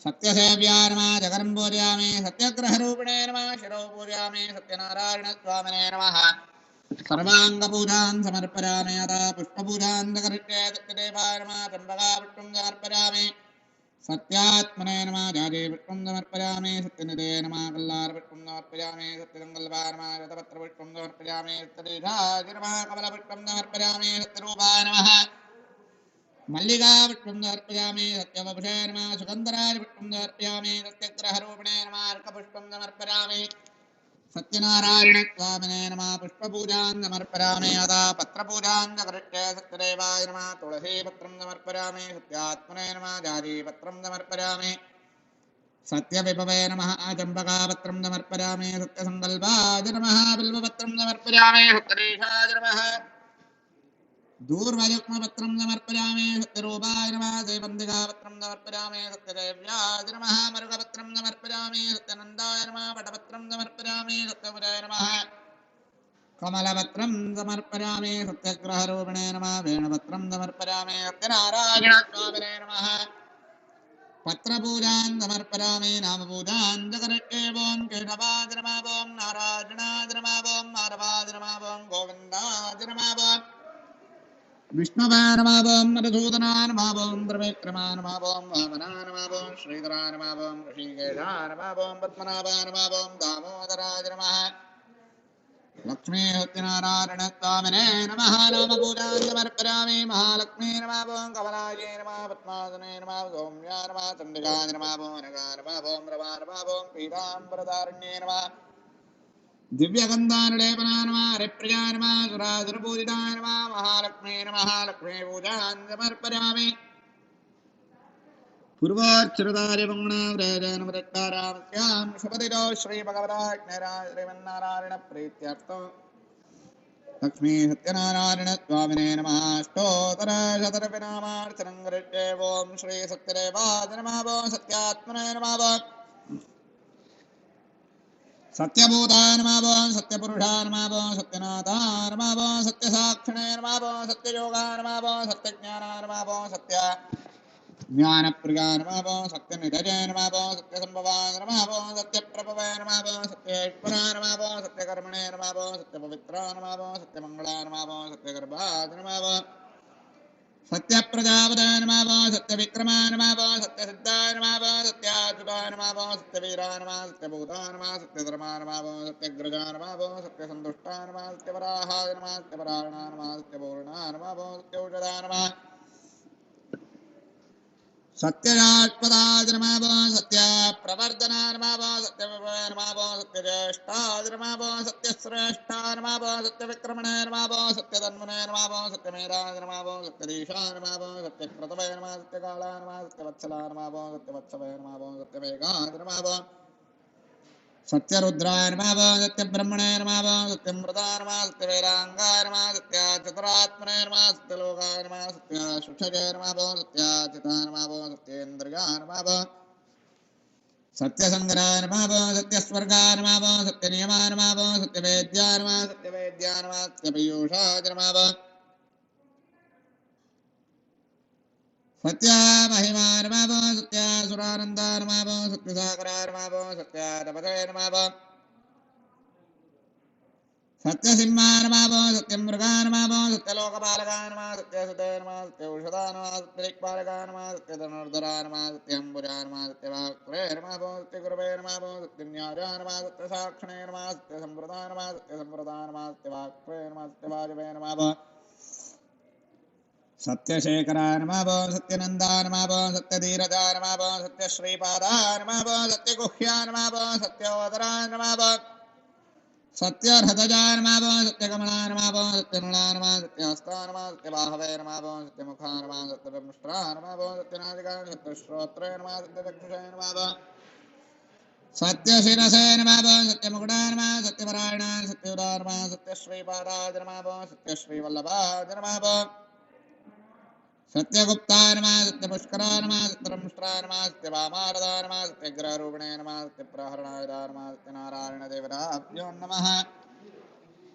सत्यसेव्याय नमः जगनं पूजयामि सत्यग्रहरूपिणे नमः शिरौ पूजयामि सत्यनारायणस्वामिने नमः सर्वाङ्गपूजां समर्पयामि अतः पुष्पपूजां च करिष्ये सत्यदेवाय नमः चम्पकापुष्पं समर्पयामि सत्यात्मने नमः जाजीपुष्पं समर्पयामि सत्यनिधये नमः कल्लारपुष्पं समर्पयामि सत्यसङ्कल्पाय नमः रथपत्रपुष्पं समर्पयामि सत्यदीशाय नमः कमलपुष्पं समर्पयामि सत्यरूपाय नमः मल्लिकापुष्पं समर्पयामि सत्यवपुषे नमः सुगन्धराजपुष्पं समर्पयामि सत्यग्रहरूपिणे नमः अर्कपुष्पं समर्पयामि सत्यनारायणस्वामिने नमः पुष्पपूजां समर्पयामि अतः पत्रपूजां च करिष्ये सत्यदेवाय नमः तुलसीपत्रं समर्पयामि सत्यात्मने नमः जाजीपत्रं समर्पयामि सत्यविभवे नमः चम्पकापत्रं समर्पयामि सत्यसङ्कल्पाय नमः बिल्वपत्रं समर्पयामि सत्यदेशाय नमः दूर्वायुग्मपत्रं समर्पयामि सत्यरूपाय नमः सेवन्तिकापत्रं समर्पयामि सत्यदेव्याय नमः मरुगपत्रं समर्पयामि सत्यनन्दाय नमः वटपत्रं समर्पयामि सत्यमुदाय नमः कमलपत्रं समर्पयामि सत्यग्रहरूपिणे नमः वेणुपत्रं समर्पयामि सत्यनारायणस्वामिने नमः पत्रपूजान् समर्पयामि नामपूजान् च करिष्ये ॐ केशवाय नारायणाय नमः माधवाय गोविन्दाय नमः विष्णुवाय नमः मधुसूदनाय नमः त्रिविक्रमाय नमः वामनाय नमः श्रीधराय नमः ऋषिकेशाय नमः पद्मनाभाय नमः दामोदराय नमः लक्ष्मी सत्यनारायण स्वामिने नमः नामपूजान् समर्पयामि महालक्ष्मी नमः कमलायै नमः पद्मासने नमः सौम्याय नमः चण्डिकाय नमः नगाय नमः रमाय नमः पीताम्बरधारिण्ये नमः दिव्यगन्धानुलेपनाय नमः हरिप्रियाय नमः सुरासुरपूजिताय नमः महालक्ष्मी नमः लक्ष्मी पूजान् समर्पयामि पूर्वोच्चृतार्यमङ्गणाव्रजनमृत्कारां शुभदिनो श्रीभगवदाज्ञराज श्रीमन्नारायण प्रीत्यर्थो लक्ष्मी सत्यनारायण स्वामिने नमः अष्टोत्तरशतविनामार्चनं करिष्ये ॐ श्री सत्यदेवाय नमः सत्यात्मने नमः सत्यभूताय नमः सत्यपुरुषाय नमः सत्यनाथाय नमः सत्यसाक्षिणे नमः सत्ययोगाय नमः सत्यज्ञानाय नमः सत्य ज्ञानप्रियाय नमः सत्यनिधये नमः सत्यसम्भवाय नमः सत्यप्रभवे नमः सत्येश्वराय नमः सत्यकर्मणे नमः सत्यपवित्राय नमः सत्यमङ्गलाय नमः सत्यगर्भाय नमः सत्यप्रजापदाय नमः सत्यविक्रमाय नमः सत्यसिद्धाय नमः सत्याच्युताय नमः सत्यवीराय नमः सत्यभूताय नमः सत्यधर्माय नमः सत्यग्रजाय नमः सत्यसन्तुष्टाय नमः सत्यवराहाय नमः सत्यवराणाय नमः सत्यपूर्णाय नमः सत्यौषधाय नमः सत्यजात्पदाय नमः सत्यप्रवर्धनाय नमः सत्यविभवाय नमः सत्यज्येष्ठाय नमः सत्यश्रेष्ठाय नमः सत्यविक्रमणे नमः सत्यधन्वने नमः सत्यमेधाय नमः सत्यधीशाय नमः सत्यक्रतवे नमः सत्यकालाय नमः सत्यवत्सलाय नमः सत्यवत्सवे नमः सत्यवेगाय नमः सत्यरुद्राय नमः सत्यब्रह्मणे नमः सत्यमृताय नमः सत्यवेदांगाय नमः सत्यचतुरात्मने नमः सत्यलोकाय नमः सत्याशुषये नमः सत्याचिताय नमः सत्येन्द्रियाय नमः सत्यसंग्रहाय नमः सत्यस्वर्गाय नमः सत्यनियमाय नमः सत्यवेद्याय नमः सत्यपीयूषाय नमः सत्या महिमा नमः सत्यासुरानन्दाय नमः सत्यसागराय नमः सत्यातपसे नमः सत्यसिंहाय नमः सत्यमृगाय नमः सत्यलोकपालकाय नमः सत्यसुते नमः सत्यौषधाय नमः सत्यदिक्पालकाय नमः सत्यधनुर्धराय नमः सत्यम्बुजाय नमः सत्यवाक्रे नमः सत्यगुरवे नमः सत्यन्यायाय नमः सत्यसाक्षिणे नमः सत्यसम्प्रदाय नमः सत्यसम्प्रदाय नमः सत्यवाक्रे नमः सत्यवाजवे नमः सत्यशेखराय नमः सत्यनन्दाय नमः सत्यधीरजाय नमः सत्यश्रीपादाय नमः सत्यगुह्याय नमः सत्योदराय नमः सत्यहृदयाय नमः सत्यकमलाय नमः सत्यनलाय नमः सत्यहस्ताय नमः सत्यबाहवे नमः सत्यमुखाय नमः सत्यदंष्ट्राय नमः सत्यनादिकाय सत्यश्रोत्रे नमः सत्यचक्षुषे नमः सत्यशिरसे नमः सत्यमुकुटाय नमः सत्यपरायणाय सत्योदाय नमः सत्यश्रीपादाय नमः सत्यश्रीवल्लभाय नमः सत्यगुप्ताय नमः सत्यपुष्कराय नमः सत्यरंष्ट्राय नमः सत्यवामारदाय नमः सत्यग्रहरूपिणे नमः सत्यप्रहरणाय नमः सत्यनारायणदेवताभ्यो नमः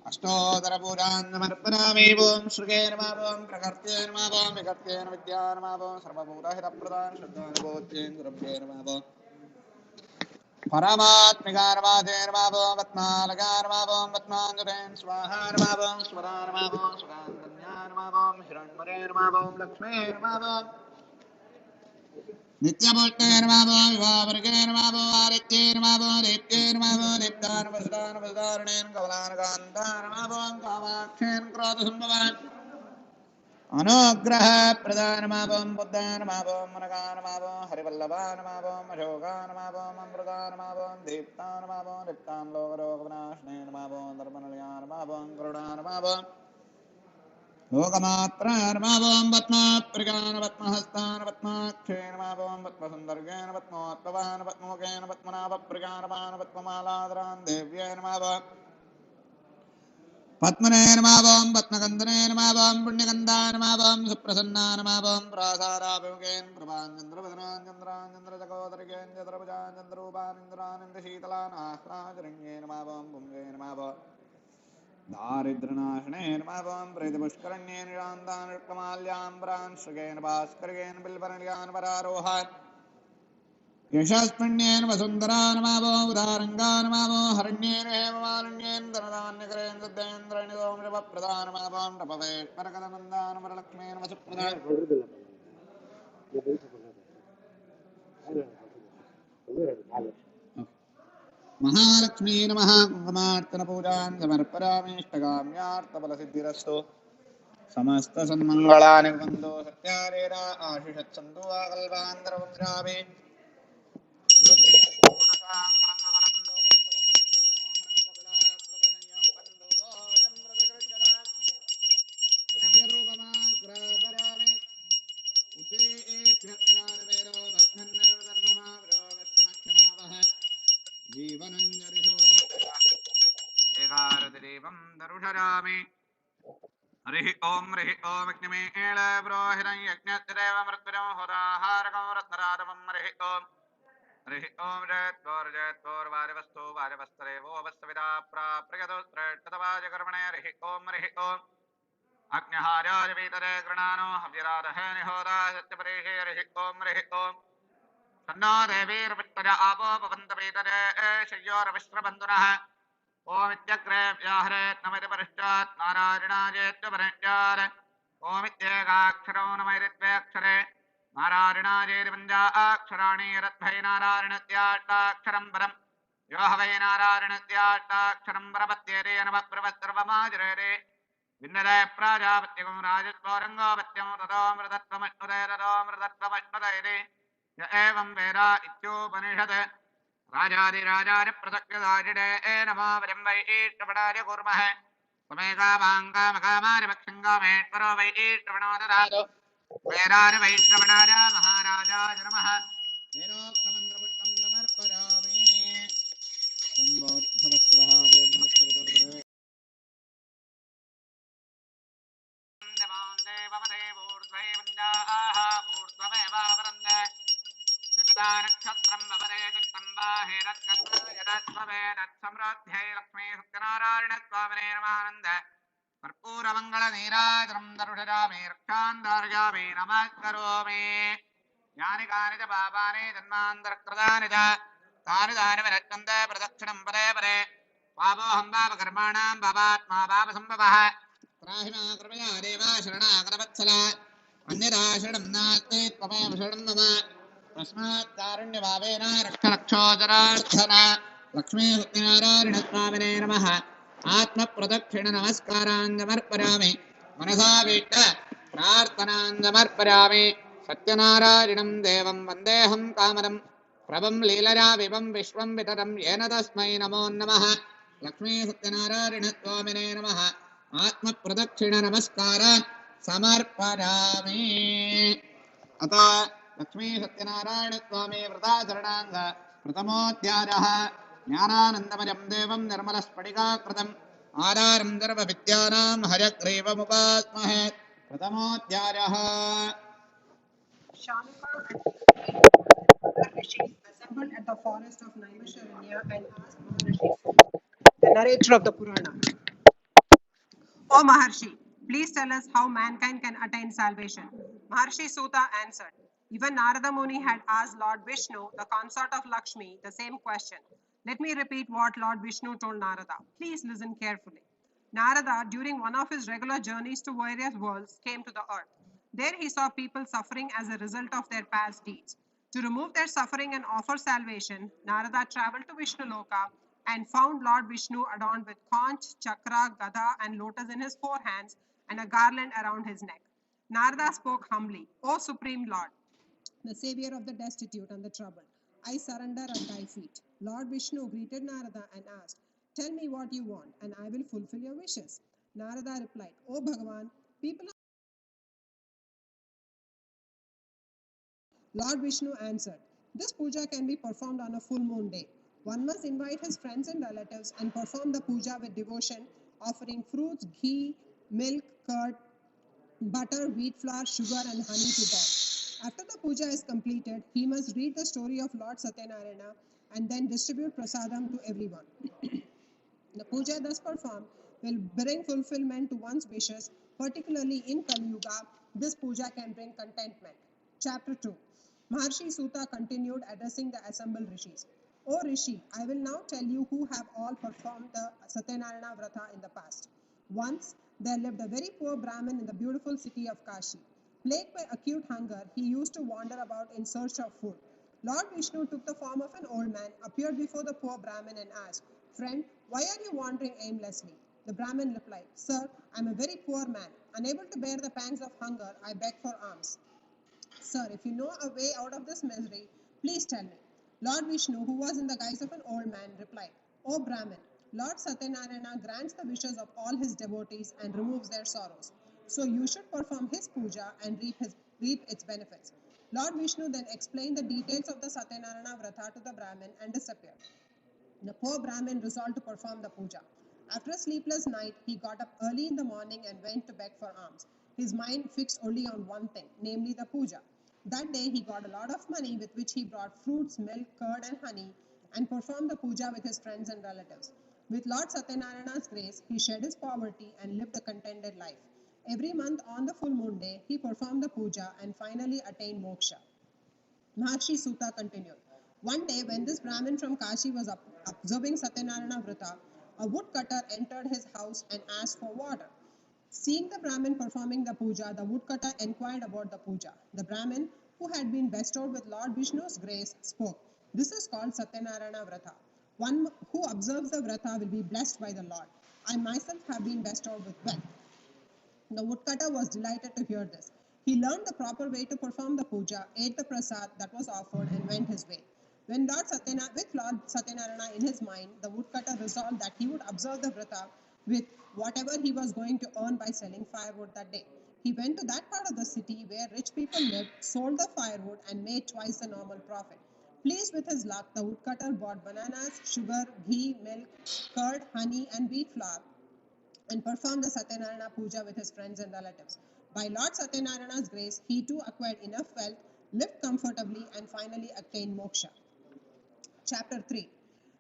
अष्टोत्तरपूजान् समर्पयामि ॐ श्रुगे नमः ॐ प्रकृत्यै नमः ॐ विकर्त्येन विद्या नमः ॐ सर्वभूतहितप्रदाय श्रद्धानुभूत्येन्द्रभ्ये नमः परमात्मिकाय नमः पद्मालकाय नमः पद्माञ्जलेन स्वाहा नमः स्वरा नमः सुरान्धन्याय नमः हिरण्मये नमः लक्ष्मे नमः नित्यपुष्टे नमः विवाहवर्गे नमः आदित्ये नमः दीप्ते नमः दीप्तानवसदानवसदारणेन कमलानकान्ताय नमः कामाक्षेन क्रोधसम्भवान् अनुग्रह प्रदाय नमः बुद्धाय नमः मनकाय नमः हरिवल्लभाय नमः अशोकाय नमः अमृताय नमः दीप्ताय नमः दीप्तान् लोकरोगविनाशने नमः धर्मनिलयाय नमः करुणाय नमः लोकमात्राय नमः पद्मप्रियाय पद्महस्ताय पद्माक्षे नमः पद्मसुन्दर्गेण पद्मोत्पवाय पद्ममुखेन पद्मनाभप्रियाय नमः पद्ममालाधरान् देव्यै नमः पद्मने नमः पद्मगन्धने नमः पुण्यगन्धाय नमः सुप्रसन्नाय नमः प्रासादाभिमुखेन प्रभाञ्चन्द्रवदनाञ्चन्द्राञ्चन्द्रजगोदरिकेन चन्द्रभुजाञ्चन्द्रूपानिन्द्रानिन्द्रशीतलान् आह्लादरण्ये नमः पुंजे नमः दारिद्र्यनाशने नमः प्रेतपुष्करण्ये निरान्तान् रुक्माल्याम्बरान् श्रुगेन भास्करेण बिल्वनल्यान् वरारोहान् यशस्पुण्येन वसुन्धरा नमावो उदारङ्गा नमावो हरण्येन हेममालिन्येन धनधान्यकरेण सिद्धेन्द्रणिगोमृपप्रदान नमावो नृपवेश्वरकदनन्दान वरलक्ष्मेन वसुप्रदान महालक्ष्मी नमः कुङ्कुमार्चन पूजां समर्पयामीष्टकाम्यार्थफलसिद्धिरस्तु समस्त सन्मङ्गलानि भवन्तु सत्यारेरा आशिषत्सन्तु आकल्पान्तरवंशाभि जीवनञ्जरिषो दरुषरामि हरिः ओं अग्निमेळ ब्रोहिरं यज्ञस्यदेव मृत्युरं होराहारकं रत्नरारवं हरिः ओं जयत्वोर्वारिवस्तु वारिवस्तरेवो वस्तविदा प्राप्यतो श्रेष्ठतवाजकर्मणे हरिः ओं अग्निहार्याय वीतरे गृणानो हव्यराधः निहोरा सत्यपरेः हरिः ओं तन्नो देवीर्विष्टज आपो भवन्त वीतरे शय्योरविश्रबन्धुनः ओमित्यग्रे व्याहरेत् नमति परिष्टात् नारायणाजेत्यपरिष्टात् ओमित्येकाक्षरो नमैरित्वेऽक्षरे नारायणाजेतिपञ्चा अक्षराणि रद्भै नारायणत्याष्टाक्षरं परम् यो ह वै नारायणत्याष्टाक्षरं परपत्येते नवप्रवत्सर्वमाजरेते विन्नदे प्राजापत्यगं राजत्वरङ्गोपत्यं ततोऽमृतत्वमश्नुते य एवं वेद इत्योपनिषत् राजाधिराजाय पृथक्यदाजिडे नमो वयं वै ईष्टपणाय कुर्मः त्वमेकामाङ्कामकामाय भक्षङ्गामेश्वरो वै ईष्टपणो ददातु वेदाय वैश्रवणाय महाराजाय नमः वेदोक्तमन्त्रपुष्पं समर्पयामि कुम्भोद्भवस्वः नक्षत्रं ववरे चित्तम्बाहे समृद्ध्यै लक्ष्मी सत्यनारायण स्वामिने नमानन्द कर्पूरमङ्गलनीराजनं दर्शयामि रक्षान्दार्यामि नमस्करोमि यानि कानि च पापानि जन्मान्तरकृतानि च तानि तानि विरच्यन्ते प्रदक्षिणं पदे पदे पापोऽहं पापकर्माणां पापात्मा पापसम्भवः त्राहि मा कृपया देवा शरणागतवत्सल अन्यथा शरणं नास्ति त्वमेव शरणं मम तस्मात् कारुण्यभावेन रक्षलक्षोदरार्थन लक्ष्मी सत्यनारायण स्वामिने नमः आत्मप्रदक्षिण नमस्कारान् समर्पयामि मनसा वीट्ट प्रार्थनान् समर्पयामि सत्यनारायणं देवं वन्देऽहं कामदं प्रभं लीलया विभं विश्वं विततं येन तस्मै नमो नमः लक्ष्मी सत्यनारायण स्वामिने नमः आत्मप्रदक्षिण नमस्कारान् समर्पयामि अत लक्ष्मी सत्यनारायण स्वामी व्रताचरणाङ्ग प्रथमोऽध्यायः ज्ञानानन्दमयं देवं निर्मलस्फटिकाकृतम् आधारं सर्वविद्यानां हयग्रीवमुपास्महे प्रथमोऽध्यायः Assembled at the forest of Naimisharanya and asked Maharishi, the narrator of the Purana, O Maharshi, please tell us how mankind can attain salvation. Maharshi Suta answered, even Narada Muni had asked Lord Vishnu, the consort of Lakshmi, the same question. Let me repeat what Lord Vishnu told Narada. Please listen carefully. Narada, during one of his regular journeys to various worlds, came to the earth. There he saw people suffering as a result of their past deeds. To remove their suffering and offer salvation, Narada traveled to Vishnuluka and found Lord Vishnu adorned with conch, chakra, gada, and lotus in his four hands and a garland around his neck. Narada spoke humbly, O Supreme Lord, the savior of the destitute and the troubled, I surrender at thy feet. Lord Vishnu greeted Narada and asked, tell me what you want, and I will fulfill your wishes. Narada replied, O Bhagavan, people. Lord Vishnu answered, this puja can be performed on a full moon day. One must invite his friends and relatives and perform the puja with devotion, offering fruits, ghee, milk, curd, butter, wheat flour, sugar, and honey to God. After the puja is completed, he must read the story of Lord Satyanarayana and then distribute prasadam to everyone. The puja thus performed will bring fulfillment to one's wishes, particularly in Kali Yuga. This puja can bring contentment. Chapter 2. Maharshi Suta continued, addressing the assembled rishis. O Rishi, I will now tell you who have all performed the Satyanarayana Vrata in the past. Once there lived a very poor Brahmin in the beautiful city of Kashi. Plagued by acute hunger, he used to wander about in search of food. Lord Vishnu took the form of an old man, appeared before the poor Brahmin, and asked, Friend, why are you wandering aimlessly? The Brahmin replied, Sir, I am a very poor man. Unable to bear the pangs of hunger, I beg for alms. Sir, if you know a way out of this misery, please tell me. Lord Vishnu, who was in the guise of an old man, replied, O Brahmin, Lord Satyanarayana grants the wishes of all his devotees and removes their sorrows. So you should perform his puja and reap its benefits. Lord Vishnu then explained the details of the Satyanarayana Vrata to the Brahmin and disappeared. The poor Brahmin resolved to perform the puja. After a sleepless night, he got up early in the morning and went to beg for alms. His mind fixed only on one thing, namely the puja. That day, he got a lot of money with which he brought fruits, milk, curd, and honey and performed the puja with his friends and relatives. With Lord Satyanarayana's grace, he shed his poverty and lived a contented life. Every month on the full moon day, he performed the puja and finally attained moksha. Maharshi Suta continued. One day, when this Brahmin from Kashi was observing Satyanarayana Vrata, a woodcutter entered his house and asked for water. Seeing the Brahmin performing the puja, the woodcutter inquired about the puja. The Brahmin, who had been bestowed with Lord Vishnu's grace, spoke. This is called Satyanarayana Vrata. One who observes the Vrata will be blessed by the Lord. I myself have been bestowed with wealth. The woodcutter was delighted to hear this. He learned the proper way to perform the puja, ate the prasad that was offered, and went his way. With Lord Satyanarayana in his mind, the woodcutter resolved that he would observe the vrata with whatever he was going to earn by selling firewood that day. He went to that part of the city where rich people lived, sold the firewood, and made twice the normal profit. Pleased with his luck, the woodcutter bought bananas, sugar, ghee, milk, curd, honey, and wheat flour and performed the Satyanarayana puja with his friends and relatives. By Lord Satyanarayana's grace, he too acquired enough wealth, lived comfortably, and finally attained moksha. Chapter 3.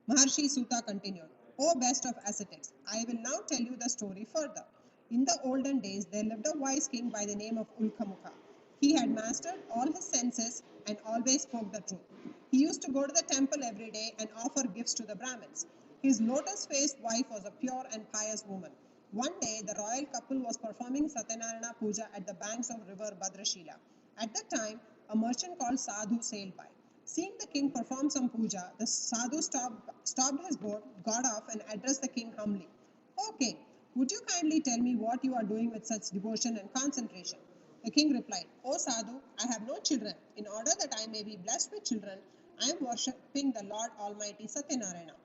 Maharshi Suta continued, O best of ascetics, I will now tell you the story further. In the olden days, there lived a wise king by the name of Ulkamukha. He had mastered all his senses and always spoke the truth. He used to go to the temple every day and offer gifts to the Brahmins. His lotus-faced wife was a pure and pious woman. One day, the royal couple was performing Satyanarayana puja at the banks of river Bhadrashila. At that time, a merchant called Sadhu sailed by. Seeing the king perform some puja, the sadhu stopped his boat, got off, and addressed the king humbly. O king, would you kindly tell me what you are doing with such devotion and concentration? The king replied, O sadhu, I have no children. In order that I may be blessed with children, I am worshipping the Lord Almighty Satyanarayana.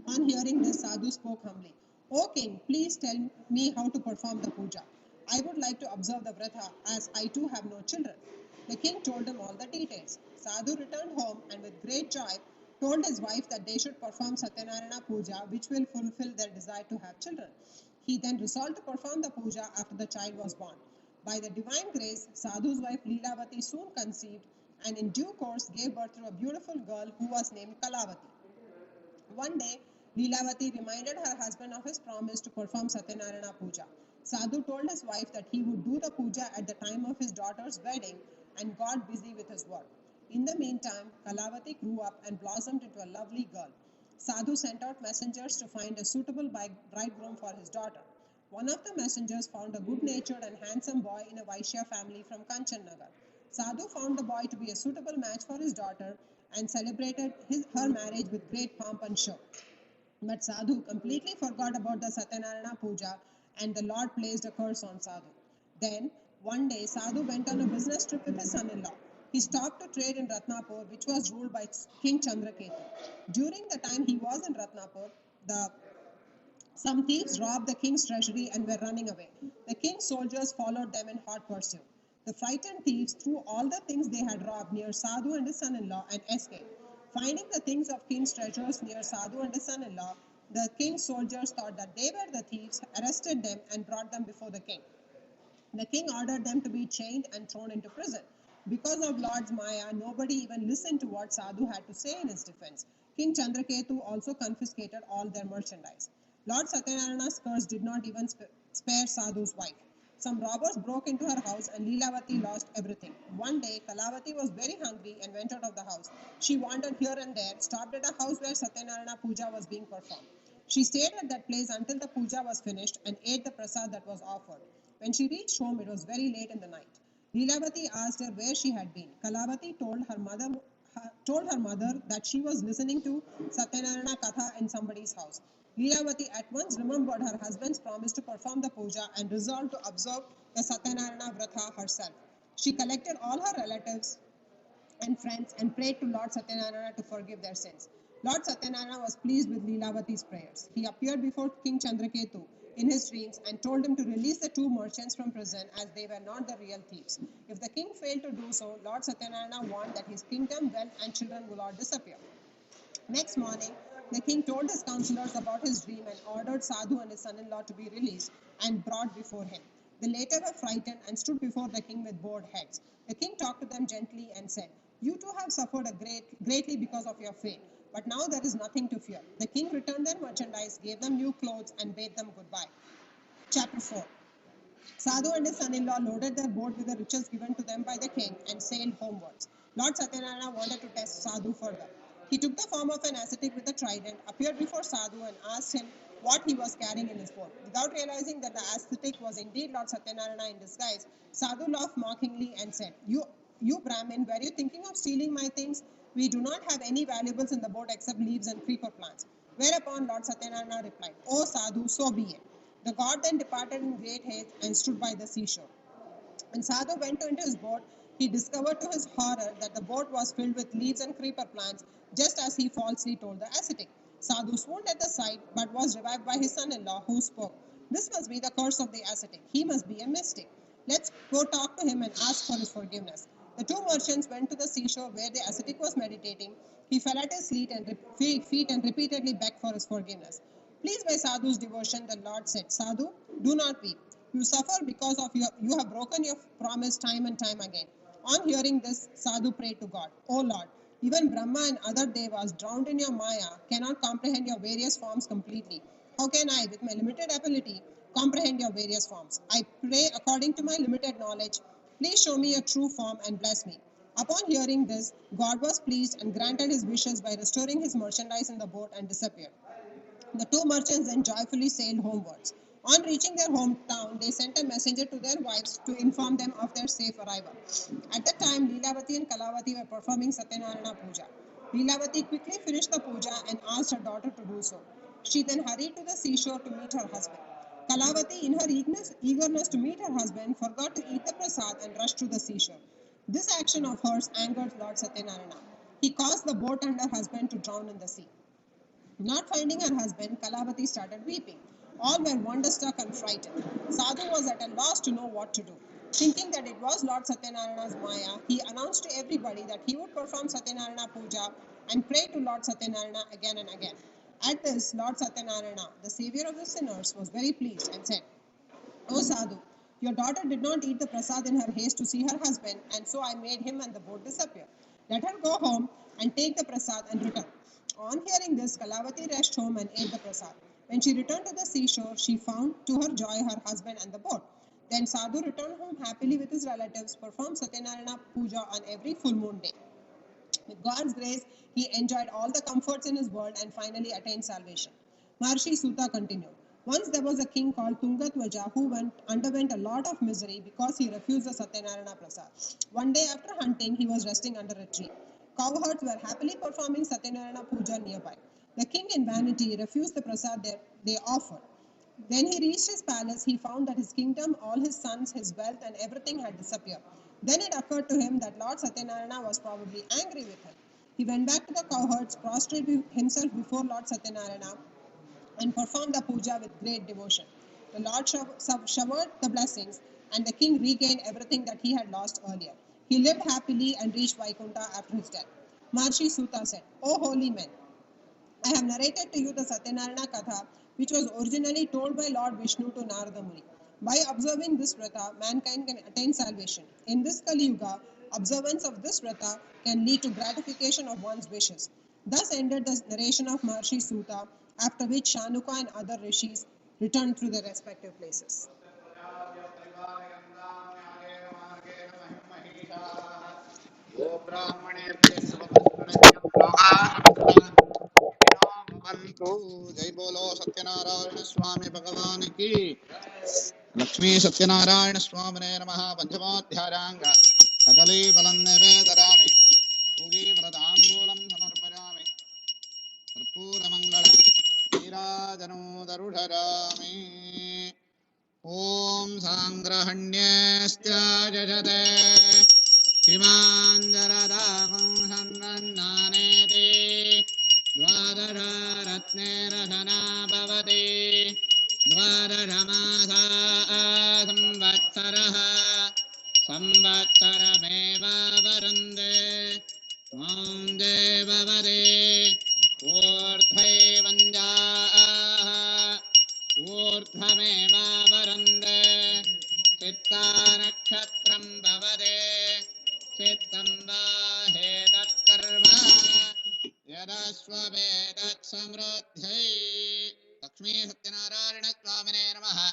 On hearing this, Sadhu spoke humbly. O king, please tell me how to perform the puja. I would like to observe the vrata as I too have no children. The king told him all the details. Sadhu returned home and with great joy told his wife that they should perform Satyanarayana puja which will fulfill their desire to have children. He then resolved to perform the puja after the child was born. By the divine grace, Sadhu's wife Leelavati soon conceived and in due course gave birth to a beautiful girl who was named Kalavati. One day, Leelavati reminded her husband of his promise to perform Satyanarayana puja. Sadhu told his wife that he would do the puja at the time of his daughter's wedding and got busy with his work. In the meantime, Kalavati grew up and blossomed into a lovely girl. Sadhu sent out messengers to find a suitable bridegroom for his daughter. One of the messengers found a good-natured and handsome boy in a Vaishya family from Kanchannagar. Sadhu found the boy to be a suitable match for his daughter and celebrated her marriage with great pomp and show. But Sadhu completely forgot about the Satyanarayana puja and the Lord placed a curse on Sadhu. Then, one day, Sadhu went on a business trip with his son-in-law. He stopped to trade in Ratnapur, which was ruled by King Chandraketu. During the time he was in Ratnapur, some thieves robbed the king's treasury and were running away. The king's soldiers followed them in hot pursuit. The frightened thieves threw all the things they had robbed near Sadhu and his son-in-law and escaped. Finding the things of king's treasures near Sadhu and his son-in-law, the king's soldiers thought that they were the thieves, arrested them and brought them before the king. The king ordered them to be chained and thrown into prison. Because of Lord's Maya, nobody even listened to what Sadhu had to say in his defense. King Chandraketu also confiscated all their merchandise. Lord Satyanarayana's curse did not even spare Sadhu's wife. Some robbers broke into her house and Leelavati lost everything. One day, Kalavati was very hungry and went out of the house. She wandered here and there, stopped at a house where Satyanarayana Puja was being performed. She stayed at that place until the puja was finished and ate the prasad that was offered. When she reached home, it was very late in the night. Leelavati asked her where she had been. Kalavati told her mother that she was listening to Satyanarayana Katha in somebody's house. Leelavati at once remembered her husband's promise to perform the puja and resolved to observe the Satyanarayana Vratha herself. She collected all her relatives and friends and prayed to Lord Satyanarayana to forgive their sins. Lord Satyanarayana was pleased with Leelavati's prayers. He appeared before King Chandraketu in his dreams and told him to release the two merchants from prison as they were not the real thieves. If the king failed to do so, Lord Satyanarayana warned that his kingdom, wealth and children would all disappear. Next morning, the king told his counselors about his dream and ordered Sadhu and his son-in-law to be released and brought before him. The latter were frightened and stood before the king with bowed heads. The king talked to them gently and said, "You too have suffered greatly because of your faith, but now there is nothing to fear." The king returned their merchandise, gave them new clothes, and bade them goodbye. Chapter 4. Sadhu and his son-in-law loaded their boat with the riches given to them by the king and sailed homewards. Lord Satyanarayana wanted to test Sadhu further. He took the form of an ascetic with a trident, appeared before Sadhu and asked him what he was carrying in his boat. Without realizing that the ascetic was indeed Lord Satyanarayana in disguise, Sadhu laughed mockingly and said, You Brahmin, were you thinking of stealing my things? We do not have any valuables in the boat except leaves and creeper plants. Whereupon Lord Satyanarayana replied, O Sadhu, so be it. The god then departed in great haste and stood by the seashore. When Sadhu went into his boat, he discovered to his horror that the boat was filled with leaves and creeper plants, just as he falsely told the ascetic. Sadhu swooned at the sight, but was revived by his son-in-law, who spoke, "This must be the curse of the ascetic. He must be a mystic. Let's go talk to him and ask for his forgiveness." The two merchants went to the seashore where the ascetic was meditating. He fell at his feet and repeatedly begged for his forgiveness. Pleased by Sadhu's devotion, the Lord said, "Sadhu, do not weep. You suffer because of you have broken your promise time and time again." On hearing this, Sadhu prayed to God, "O Lord, even Brahma and other devas drowned in your Maya cannot comprehend your various forms completely. How can I, with my limited ability, comprehend your various forms? I pray according to my limited knowledge. Please show me your true form and bless me." Upon hearing this, God was pleased and granted his wishes by restoring his merchandise in the boat and disappeared. The two merchants then joyfully sailed homewards. On reaching their hometown, they sent a messenger to their wives to inform them of their safe arrival. At the time, Leelavati and Kalavati were performing Satyanarayana Puja. Leelavati quickly finished the puja and asked her daughter to do so. She then hurried to the seashore to meet her husband. Kalavati, in her eagerness to meet her husband, forgot to eat the prasad and rushed to the seashore. This action of hers angered Lord Satyanarayana. He caused the boat and her husband to drown in the sea. Not finding her husband, Kalavati started weeping. All were wonderstruck and frightened. Sadhu was at a loss to know what to do. Thinking that it was Lord Satyanarayana's Maya, he announced to everybody that he would perform Satyanarayana Puja and pray to Lord Satyanarayana again and again. At this, Lord Satyanarayana, the savior of the sinners, was very pleased and said, "O Sadhu, your daughter did not eat the prasad in her haste to see her husband, and so I made him and the boat disappear. Let her go home and take the prasad and return." On hearing this, Kalavati rushed home and ate the prasad. When she returned to the seashore, she found, to her joy, her husband and the boat. Then Sadhu returned home happily with his relatives, performed Satyanarayana Puja on every full moon day. With God's grace, he enjoyed all the comforts in his world and finally attained salvation. Maharshi Suta continued. Once there was a king called Tungatwaja who underwent a lot of misery because he refused the Satyanarayana Prasad. One day after hunting, he was resting under a tree. Cowherds were happily performing Satyanarayana Puja nearby. The king, in vanity, refused the prasad they offered. When he reached his palace, he found that his kingdom, all his sons, his wealth, and everything had disappeared. Then it occurred to him that Lord Satyanarayana was probably angry with him. He went back to the cowherds, prostrated himself before Lord Satyanarayana, and performed the puja with great devotion. The Lord showered the blessings, and the king regained everything that he had lost earlier. He lived happily and reached Vaikuntha after his death. Maharshi Suta said, "O holy men, I have narrated to you the Satyanarayana Katha, which was originally told by Lord Vishnu to Narada Muni. By observing this vrata, mankind can attain salvation. In this Kali Yuga, observance of this vrata can lead to gratification of one's wishes." Thus ended the narration of Maharshi Suta, after which Shanuka and other rishis returned to their respective places. जय बोलो सत्यनारायण स्वामी भगवान की। लक्ष्मी सत्यनारायण स्वामिने नमः। पंचमोऽध्यायाङ्ग कदली फलं निवेदयामि, पूगी व्रताम्बूलं समर्पयामि, कर्पूरमङ्गल नीराजनो दरुढरामि। ॐ साङ्ग्रहण्यस्त्याजते हिमाञ्जरदाहं सन्नन्नानेति द्वादशरत्नेरधना भवति। द्वादशमासा संवत्सरः संवत्सरमेवावरुन्धे मां देववदे ऊर्ध्वैवञ्जाः ऊर्ध्वमेवावरुन्धे चित्तानक्षत्रं भवदे चित्तं वा हेतत्कर्म यदस्ववेदत्समृद्ध्यै। लक्ष्मी सत्यनारायण स्वामिने नमः।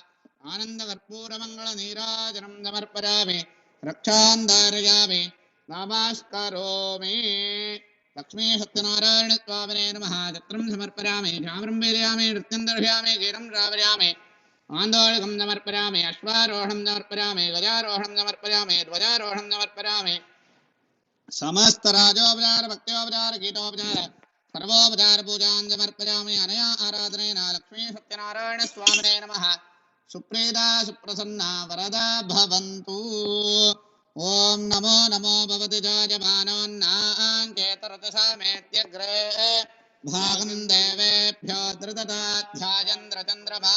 आनंद कर्पूर मंगल नीराजनं समर्पयामि, रक्षान्धारयामि, नमस्करोमि। लक्ष्मी सत्यनारायण स्वामिने नमः। छत्रं समर्पयामि, झामरं वेदयामि, नृत्यं दर्शयामि, गीतं श्रावयामि, आन्दोलकं समर्पयामि, अश्वारोहणं समर्पयामि, गजारोहणं समर्पयामि, ध्वजारोहणं समर्पयामि। समस्त राजोपचार भक्त्योपचार गीतोपचार सर्वोपचार पूजां समर्पयामि। अनया आराधनेन लक्ष्मी सत्यनारायण स्वामिने नमः। सुप्रीता सुप्रसन्ना वरदा भवन्तु। ओम नमो नमो भवति जायमानोन्नाङ्केतरतसामेत्यग्रे भागं देवेभ्यो धृतदाध्यायन्द्रचन्द्रमा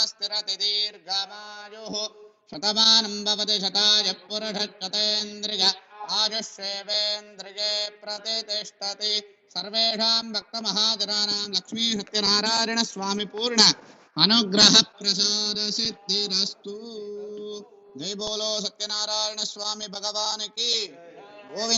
स्थिरति दीर्घमायुः शतमानं भवति शताय पुरुषशतेन्द्रिय आयुष्येवेन्द्रिये प्रतिष्ठति। सर्वेषां भक्तमहाजनानां लक्ष्मी सत्यनारायण स्वामी पूर्ण अनुग्रह प्रसाद सिद्धिरस्तु। जय बोलो सत्यनारायण स्वामी भगवान की। गोविंद।